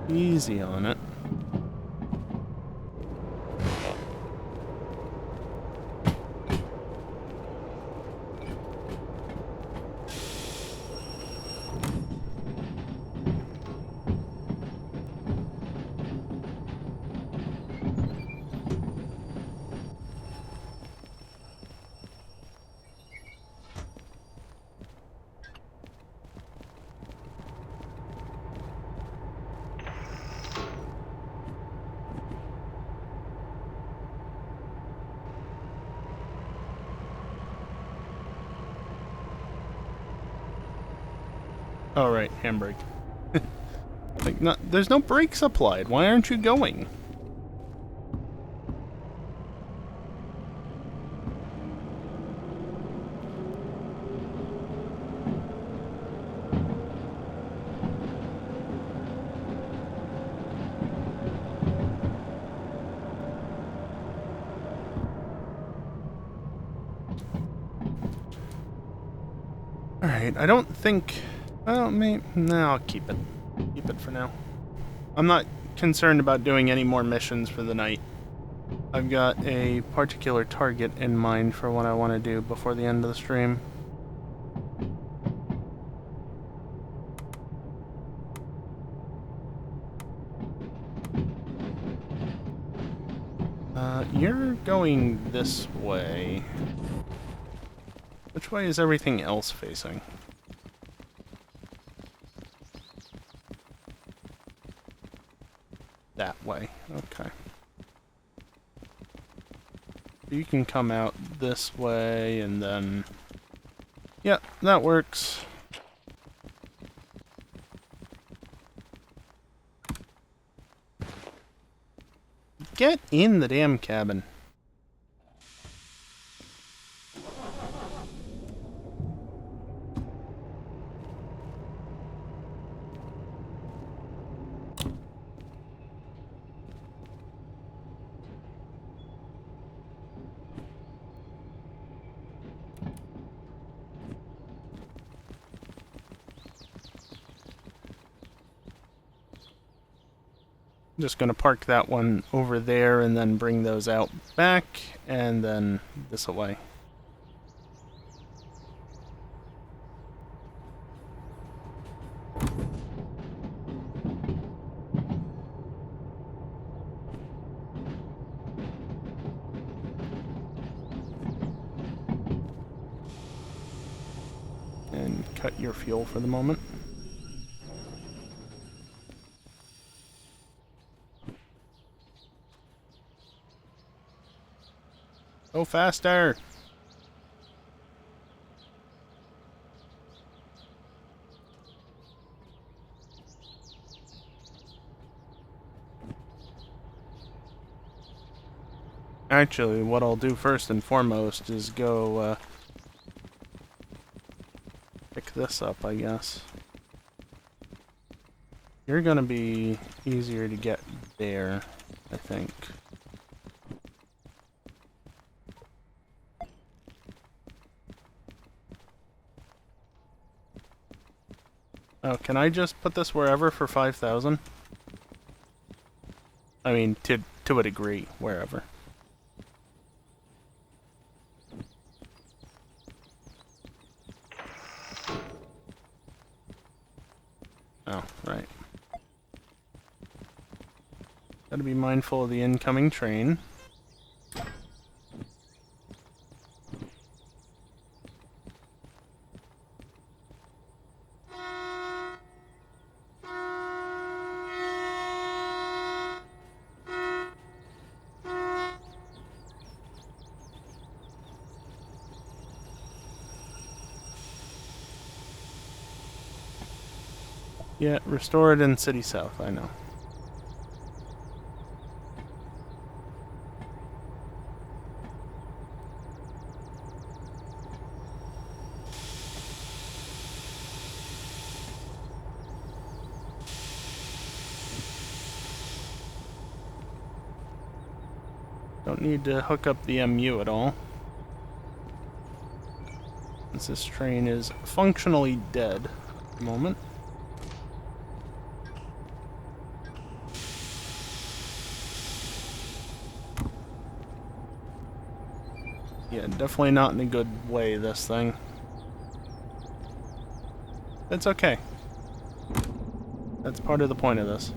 Easy on it. Oh, right, handbrake. Like, there's no brakes applied. Why aren't you going? Alright, I don't think... Well, maybe... No, I'll keep it. Keep it for now. I'm not concerned about doing any more missions for the night. I've got a particular target in mind for what I want to do before the end of the stream. You're going this way. Which way is everything else facing? That way. Okay. You can come out this way and then... Yeah, that works. Get in the damn cabin. I'm just going to park that one over there and then bring those out back and then this away. And cut your fuel for the moment. Go faster! Actually, what I'll do first and foremost is go pick this up, I guess. You're gonna be easier to get there, I think. Oh, can I just put this wherever for 5,000? I mean, to a degree, wherever. Oh, right. Gotta be mindful of the incoming train. Yeah, restored in City South, I know. Don't need to hook up the MU at all, since this train is functionally dead at the moment. Yeah, definitely not in a good way, this thing. It's okay. That's part of the point of this.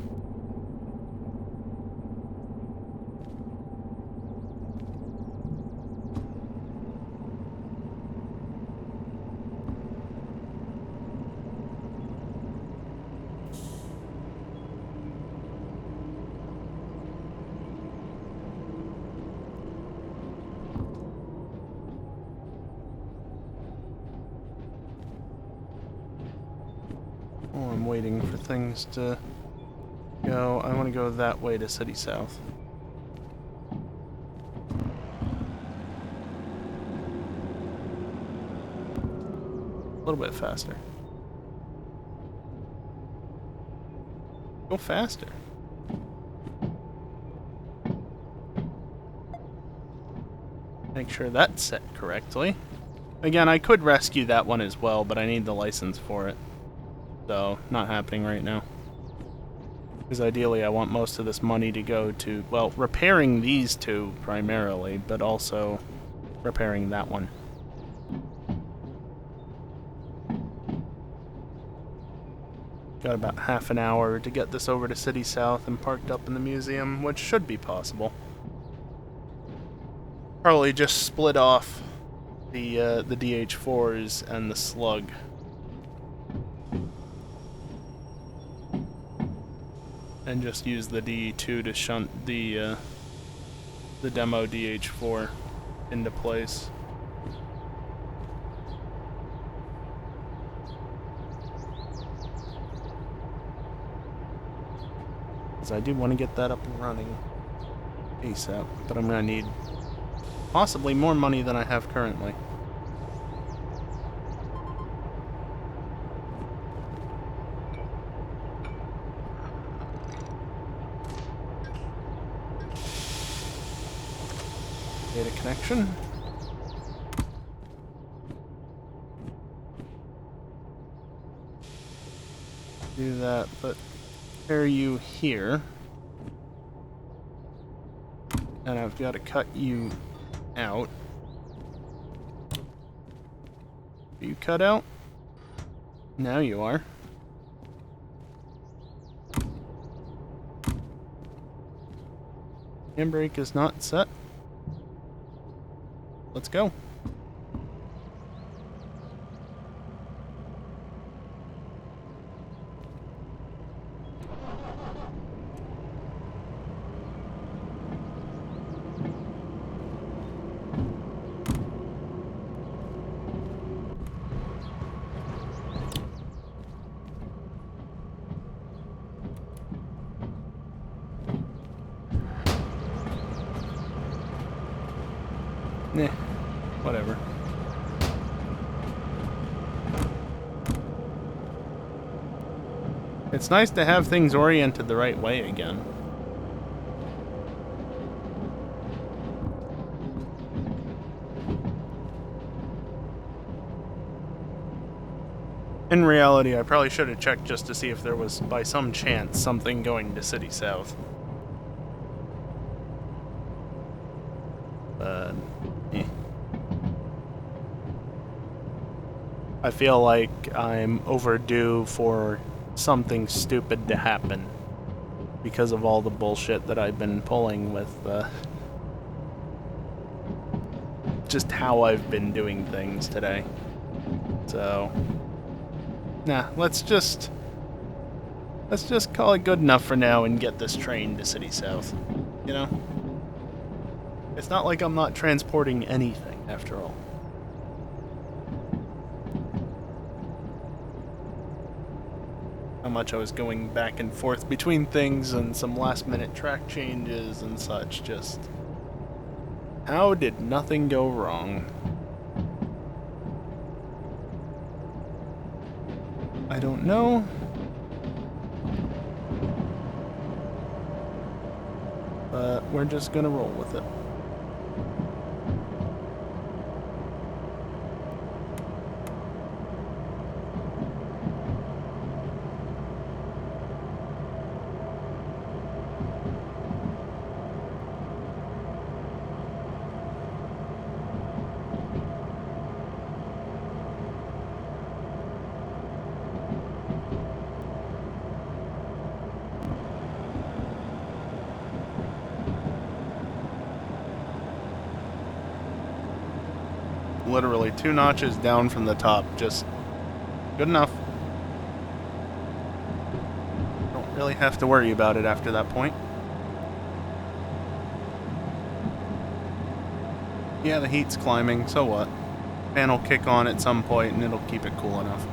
Oh, I'm waiting for things to go. I want to go that way to City South. A little bit faster. Go faster. Make sure that's set correctly. Again, I could rescue that one as well, but I need the license for it. So, not happening right now. Because ideally I want most of this money to go to, well, repairing these two primarily, but also repairing that one. Got about half an hour to get this over to City South and parked up in the museum, which should be possible. Probably just split off the DH4s and the Slug. And just use the DE2 to shunt the demo DH4 into place. Because I do want to get that up and running ASAP, but I'm going to need possibly more money than I have currently. Data connection. Do that, but pair you here. And I've got to cut you out. Are you cut out? Now you are. Handbrake is not set. Let's go. Nah, whatever. It's nice to have things oriented the right way again. In reality, I probably should have checked just to see if there was, by some chance, something going to City South. But, eh. I feel like I'm overdue for something stupid to happen because of all the bullshit that I've been pulling with just how I've been doing things today. So, nah, let's just call it good enough for now and get this train to City South. You know? It's not like I'm not transporting anything, after all. How much I was going back and forth between things and some last-minute track changes and such, just... How did nothing go wrong? I don't know. But we're just gonna roll with it. Literally 2 notches down from the top, just good enough. Don't really have to worry about it after that point. Yeah, the heat's climbing, so what? Fan will kick on at some point and it'll keep it cool enough.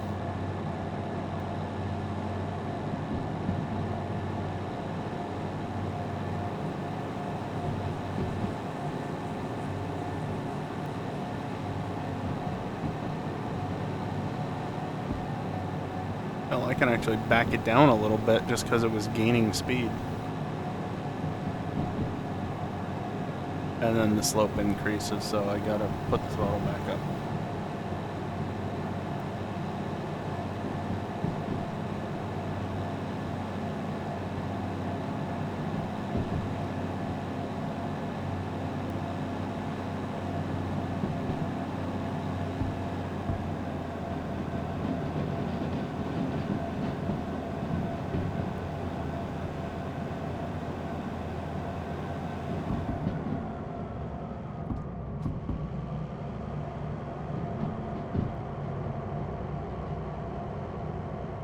I can actually back it down a little bit just because it was gaining speed. And then the slope increases, so I gotta put the throttle back up.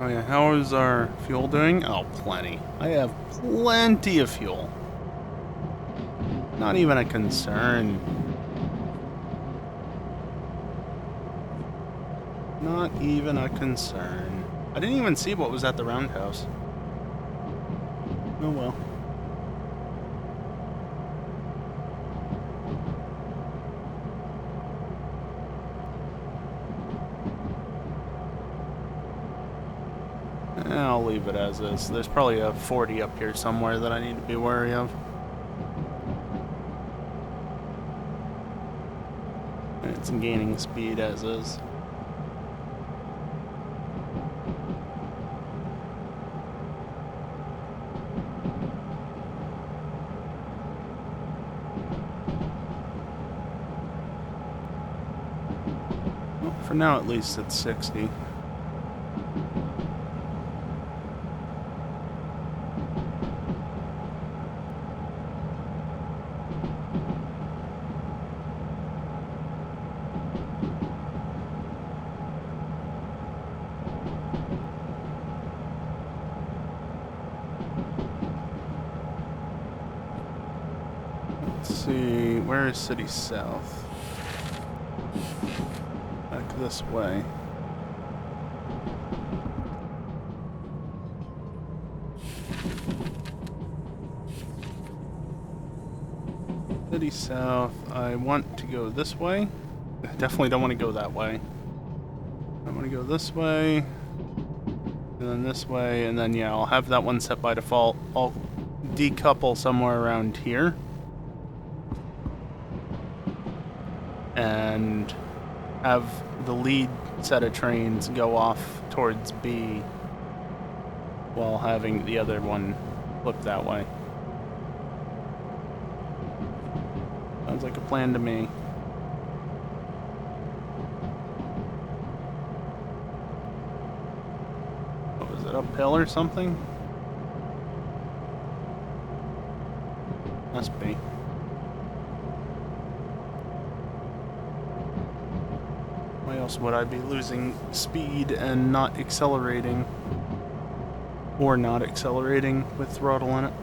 Oh yeah, how is our fuel doing? Oh, plenty. I have plenty of fuel. Not even a concern. Not even a concern. I didn't even see what was at the roundhouse. Oh well. I'll leave it as is. There's probably a 40 up here somewhere that I need to be wary of. And it's gaining speed as is. Well, for now at least it's 60. Let's see, where is City South? Back this way. City South, I want to go this way. I definitely don't want to go that way. I want to go this way, and then this way, and then yeah, I'll have that one set by default. I'll decouple somewhere around here. And have the lead set of trains go off towards B while having the other one flip that way. Sounds like a plan to me. What was it, uphill or something? Must be. Why else would I be losing speed and not accelerating? Or not accelerating with throttle in it?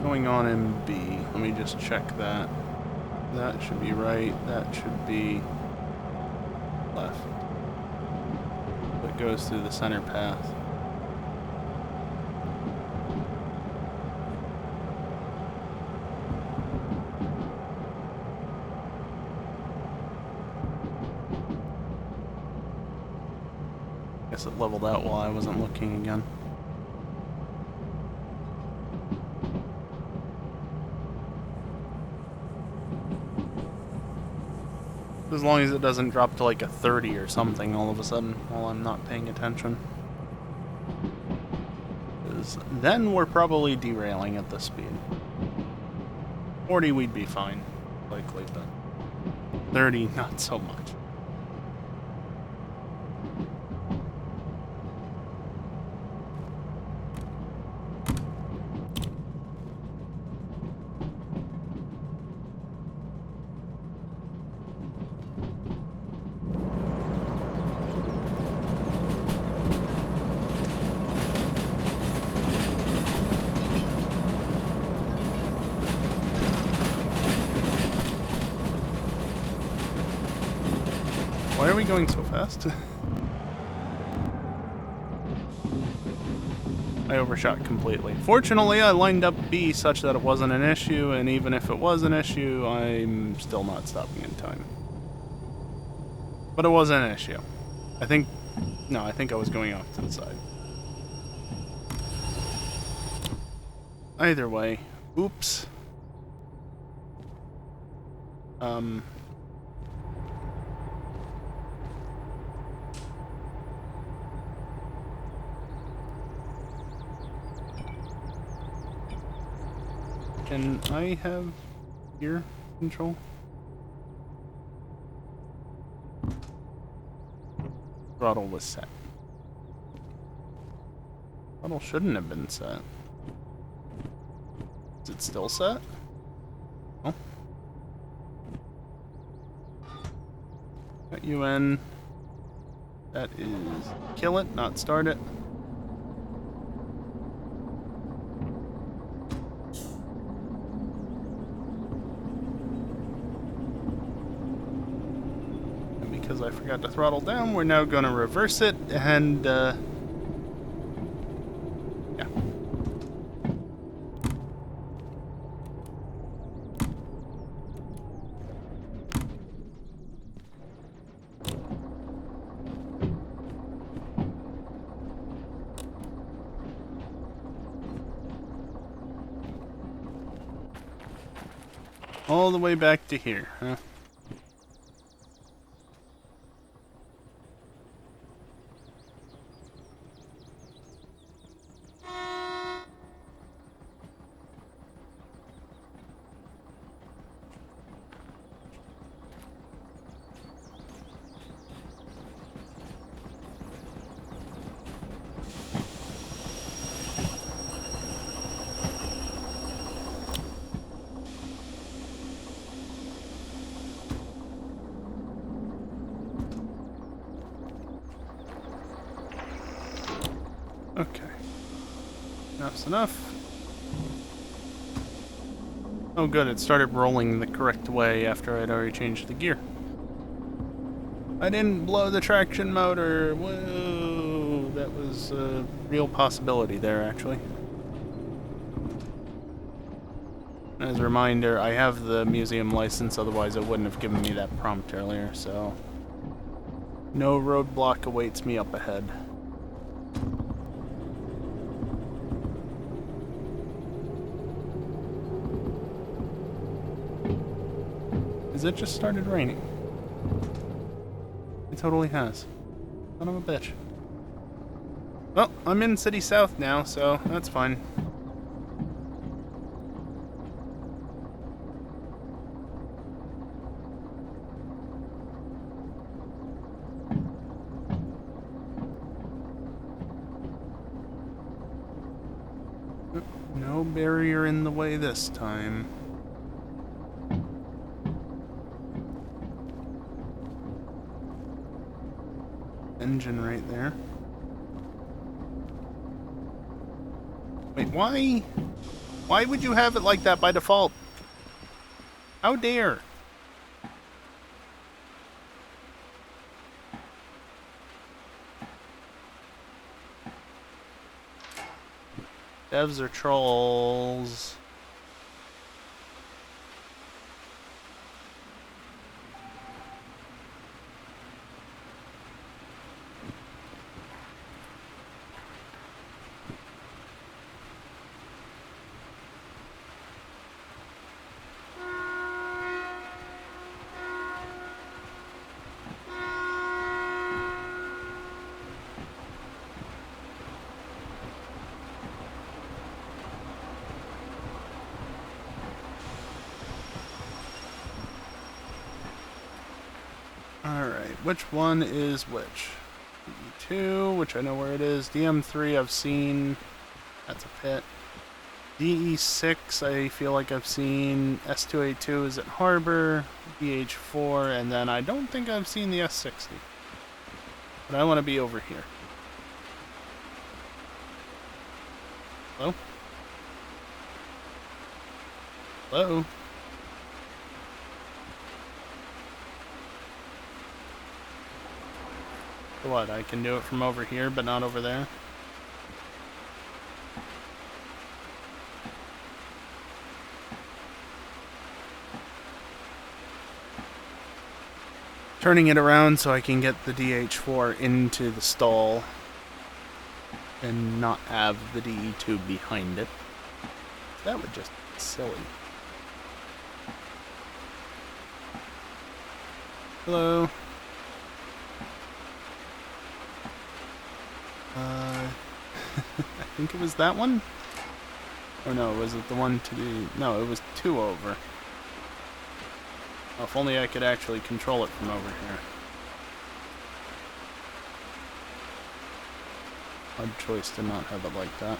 Going on in B. Let me just check that. That should be right. That should be left. It goes through the center path. Guess it leveled out while I wasn't looking again. As long as it doesn't drop to like a 30 or something all of a sudden while I'm not paying attention. Because then we're probably derailing at this speed. 40 we'd be fine, likely, but 30 not so much. Why are we going so fast? I overshot completely. Fortunately, I lined up B such that it wasn't an issue, and even if it was an issue, I'm still not stopping in time. But it was an issue. I think I was going off to the side. either way. Oops. Can I have gear control? Throttle was set. Throttle shouldn't have been set. Is it still set? Oh. Got you in. That is kill it, not start it. Because I forgot to throttle down, we're now going to reverse it, and, yeah. All the way back to here, huh? Okay. Enough's enough. Oh good, it started rolling the correct way after I'd already changed the gear. I didn't blow the traction motor! Whoa! That was a real possibility there, actually. As a reminder, I have the museum license, otherwise it wouldn't have given me that prompt earlier, so... no roadblock awaits me up ahead. Has it just started raining? It totally has. Son of a bitch. Well, I'm in City South now, so that's fine. No barrier in the way this time. Engine right there. Wait, why? Why would you have it like that by default? How dare? Devs are trolls. Alright, which one is which? DE2, which I know where it is. DM3 I've seen. That's a pit. DE6 I feel like I've seen. S282 is at Harbor. DH4, and then I don't think I've seen the S60. But I want to be over here. Hello? Hello? What, I can do it from over here, but not over there? Turning it around so I can get the DH4 into the stall and not have the DE2 behind it. That would just be silly. Hello. I think it was that one? Or no, was it the one to the... No, it was 2 over. Well, if only I could actually control it from over here. Odd choice to not have it like that.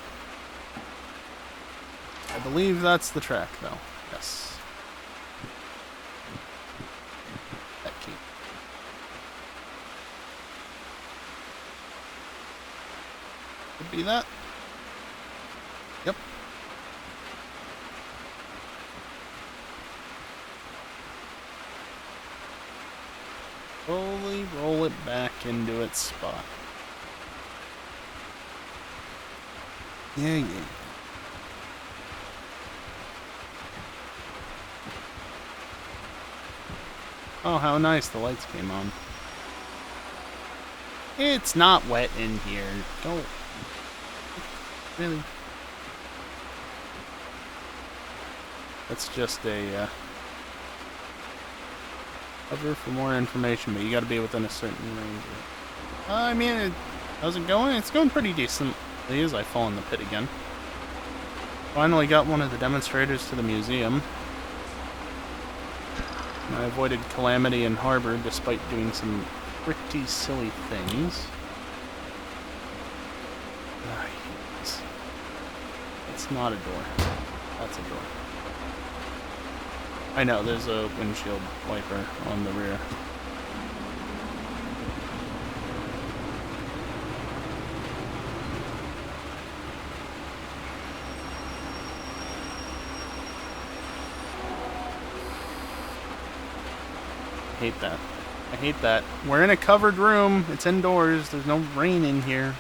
I believe that's the track, though. Yes. That key. Could be that. Yep. Slowly roll it back into its spot. Yeah. Oh, how nice the lights came on. It's not wet in here. Don't... Really? That's just a, Hover for more information, but you gotta be within a certain range. I mean, how's it going? It's going pretty decently as I fall in the pit again. Finally got one of the demonstrators to the museum. And I avoided Calamity and Harbor despite doing some pretty silly things. It's not a door. That's a door. I know, there's a windshield wiper on the rear. I hate that. I hate that. We're in a covered room. It's indoors. There's no rain in here.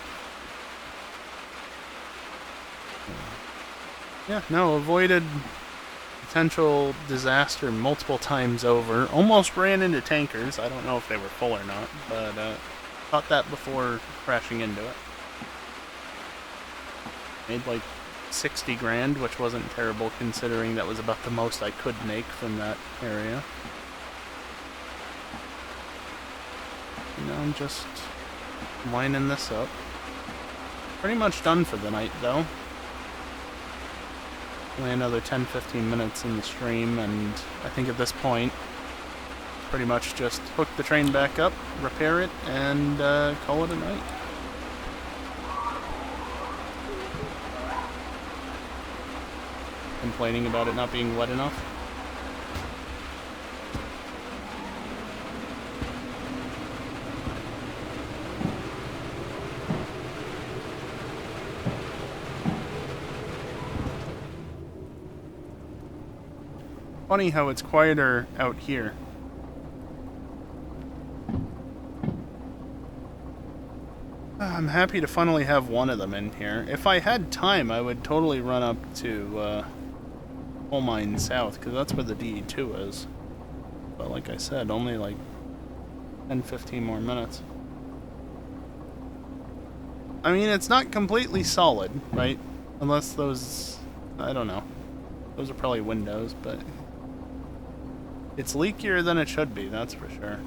Yeah, no, avoided potential disaster multiple times over. Almost ran into tankers. I don't know if they were full or not, but caught that before crashing into it. Made like 60 grand, which wasn't terrible considering that was about the most I could make from that area. Now I'm just lining this up. Pretty much done for the night, though. Only another 10-15 minutes in the stream, and I think at this point, pretty much just hook the train back up, repair it, and call it a night. Complaining about it not being wet enough. Funny how it's quieter out here. I'm happy to finally have one of them in here. If I had time, I would totally run up to Coal Mine South, because that's where the DE2 is. But like I said, only like 10-15 more minutes. I mean, it's not completely solid, right? Unless those... I don't know. Those are probably windows, but... It's leakier than it should be, that's for sure.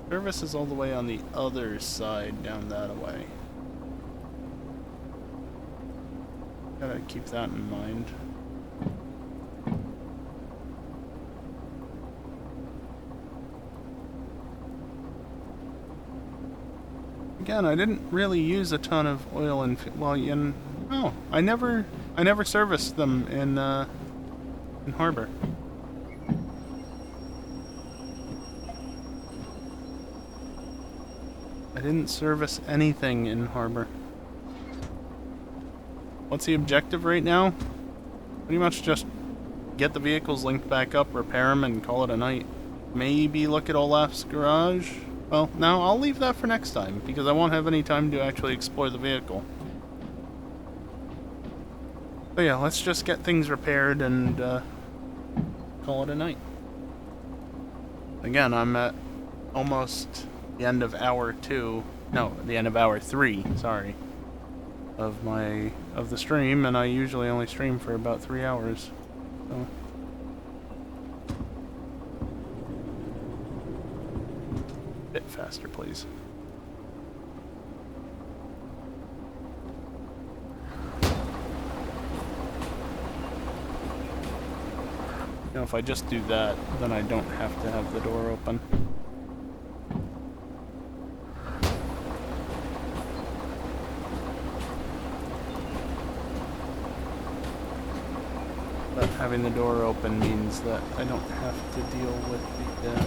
Service is all the way on the other side, down that way. Gotta keep that in mind. Again, I didn't really use a ton of oil and... Well, no, I never serviced them in Harbor. I didn't service anything in Harbor. What's the objective right now? Pretty much just get the vehicles linked back up, repair them, and call it a night. Maybe look at Olaf's garage? Well, no, I'll leave that for next time, because I won't have any time to actually explore the vehicle. But yeah, let's just get things repaired and call it a night. Again, I'm at almost the end of hour 2. No, the end of hour 3, sorry. of the stream, and I usually only stream for about 3 hours. So a bit faster, please. You know, if I just do that, then I don't have to have the door open. But having the door open means that I don't have to deal with the...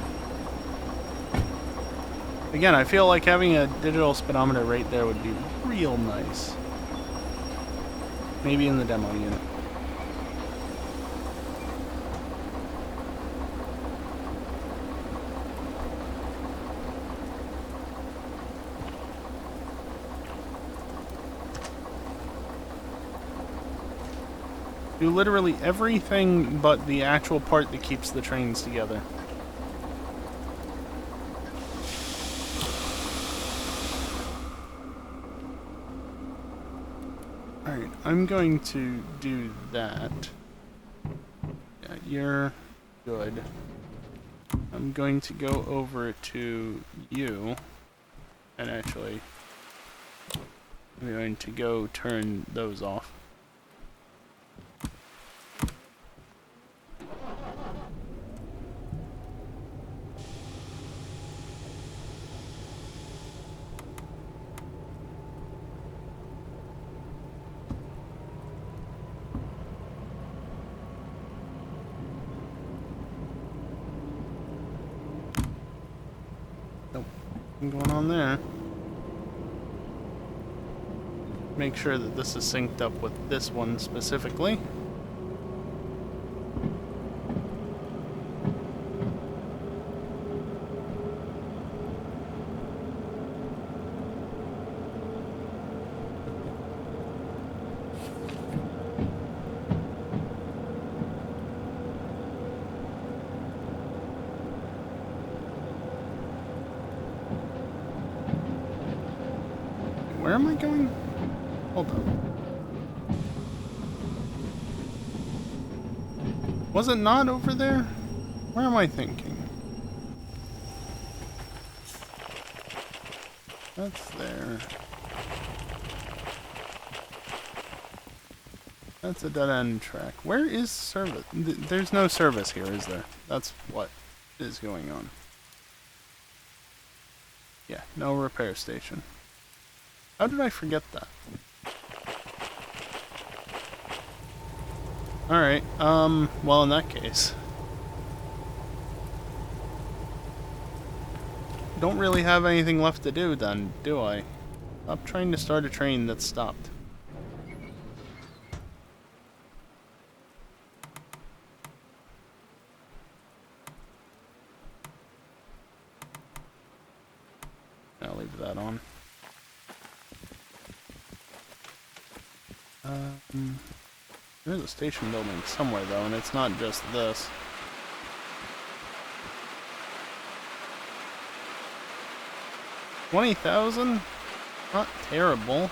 Again, I feel like having a digital speedometer right there would be real nice. Maybe in the demo unit. Do literally everything but the actual part that keeps the trains together. Alright, I'm going to do that. Yeah, you're good. I'm going to go over to you, and actually, I'm going to go turn those off. Nothing going on there. Make sure that this is synced up with this one specifically. Where am I going? Hold on. Was it not over there? Where am I thinking? That's there. That's a dead-end track. Where is service? There's no service here, is there? That's what is going on. Yeah, no repair station. How did I forget that? Alright, well in that case. Don't really have anything left to do then, do I? Stop trying to start a train that's stopped. I'll leave that on. There's a station building somewhere though, and it's not just this. $20,000? Not terrible.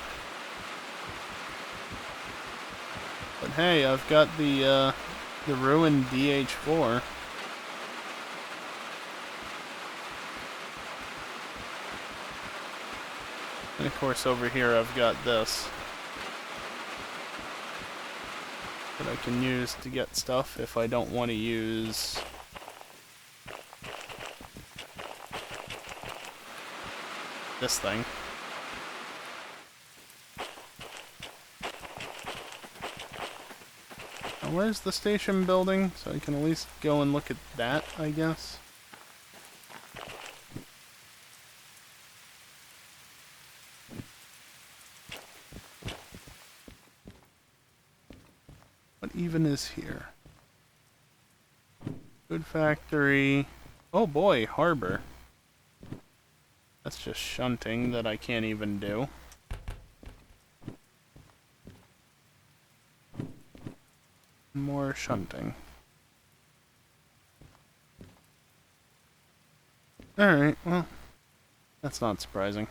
But hey, I've got the ruined DH4. And of course over here I've got this that I can use to get stuff if I don't want to use this thing. Now where's the station building? So I can at least go and look at that, I guess. What even is here? Food factory. Oh boy, harbor. That's just shunting that I can't even do. More shunting. Alright, well, that's not surprising.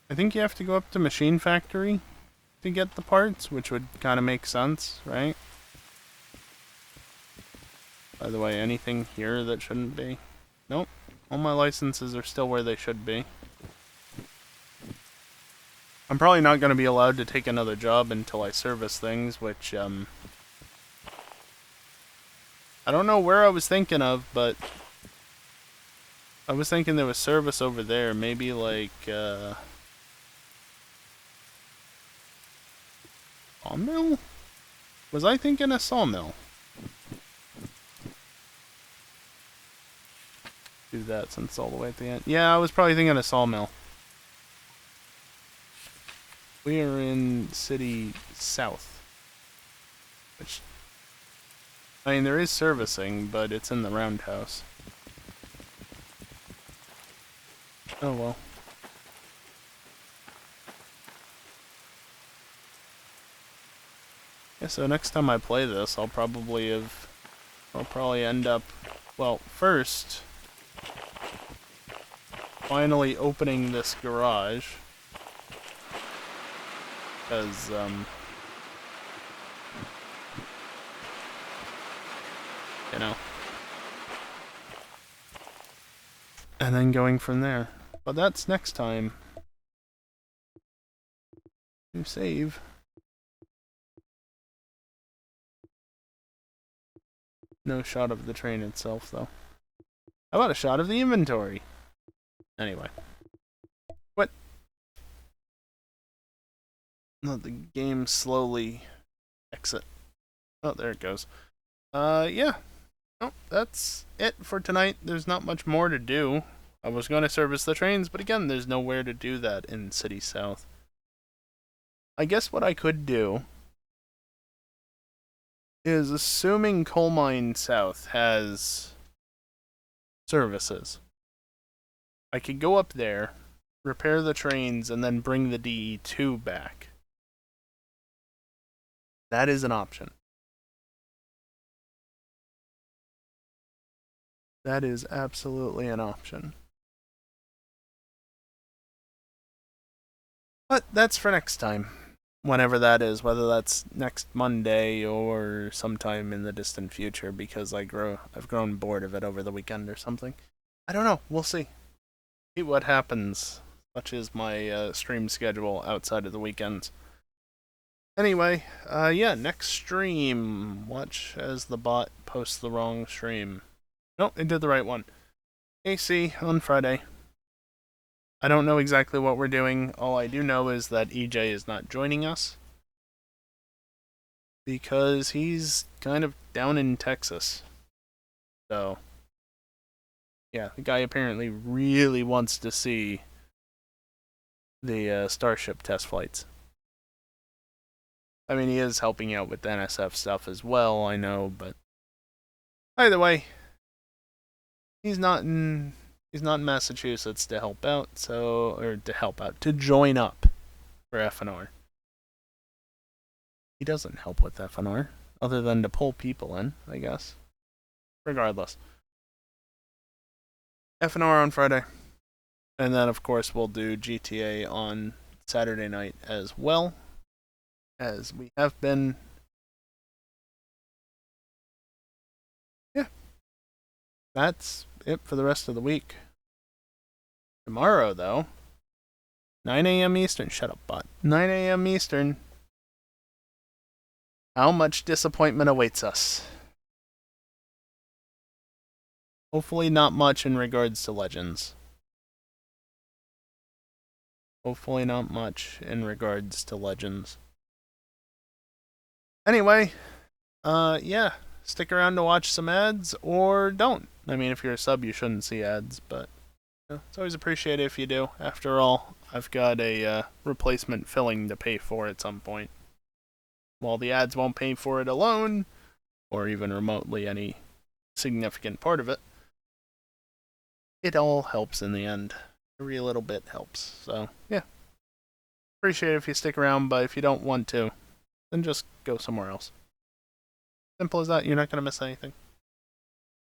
I think you have to go up to Machine Factory to get the parts, which would kind of make sense, right? By the way, anything here that shouldn't be? Nope. All my licenses are still where they should be. I'm probably not going to be allowed to take another job until I service things, which, I don't know where I was thinking of, but I was thinking there was service over there. Maybe, like, sawmill? Was I thinking a sawmill? Do that since it's all the way at the end. Yeah, I was probably thinking a sawmill. We are in City South. Which, I mean, there is servicing, but it's in the roundhouse. Oh well. Yeah, so next time I play this, I'll probably end up, well, first, finally opening this garage. Because, you know. And then going from there. But that's next time. You save. No shot of the train itself, though. How about a shot of the inventory? Anyway. What? Let the game slowly exit. Oh, there it goes. Yeah. No, that's it for tonight. There's not much more to do. I was going to service the trains, but again, there's nowhere to do that in City South. I guess what I could do is, assuming Coal Mine South has services, I could go up there, repair the trains, and then bring the DE2 back. That is an option. That is absolutely an option. But that's for next time. Whenever that is, whether that's next Monday or sometime in the distant future, because I've grown bored of it over the weekend or something. I don't know. We'll see. See what happens. Such is my stream schedule outside of the weekends. Anyway, yeah, next stream. Watch as the bot posts the wrong stream. Nope, it did the right one. AC on Friday. I don't know exactly what we're doing. All I do know is that EJ is not joining us. Because he's kind of down in Texas. So, yeah, the guy apparently really wants to see the Starship test flights. I mean, he is helping out with the NSF stuff as well, I know, but either way, he's not in Massachusetts to help out, to join up for FNR. He doesn't help with FNR, other than to pull people in, I guess. Regardless. FNR on Friday. And then, of course, we'll do GTA on Saturday night as well, as we have been. Yeah. That's it for the rest of the week. Tomorrow, though, 9 a.m. Eastern. Shut up, bot. 9 a.m. Eastern. How much disappointment awaits us? Hopefully not much in regards to Legends. Hopefully not much in regards to Legends. Anyway, yeah. Stick around to watch some ads, or don't. I mean, if you're a sub, you shouldn't see ads, but it's always appreciated if you do. After all, I've got a replacement filling to pay for at some point. While the ads won't pay for it alone, or even remotely any significant part of it, it all helps in the end. Every little bit helps. So, yeah. Appreciate it if you stick around, but if you don't want to, then just go somewhere else. Simple as that. You're not going to miss anything.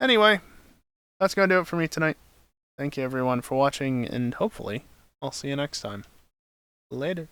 Anyway, that's going to do it for me tonight. Thank you everyone for watching, and hopefully, I'll see you next time. Later.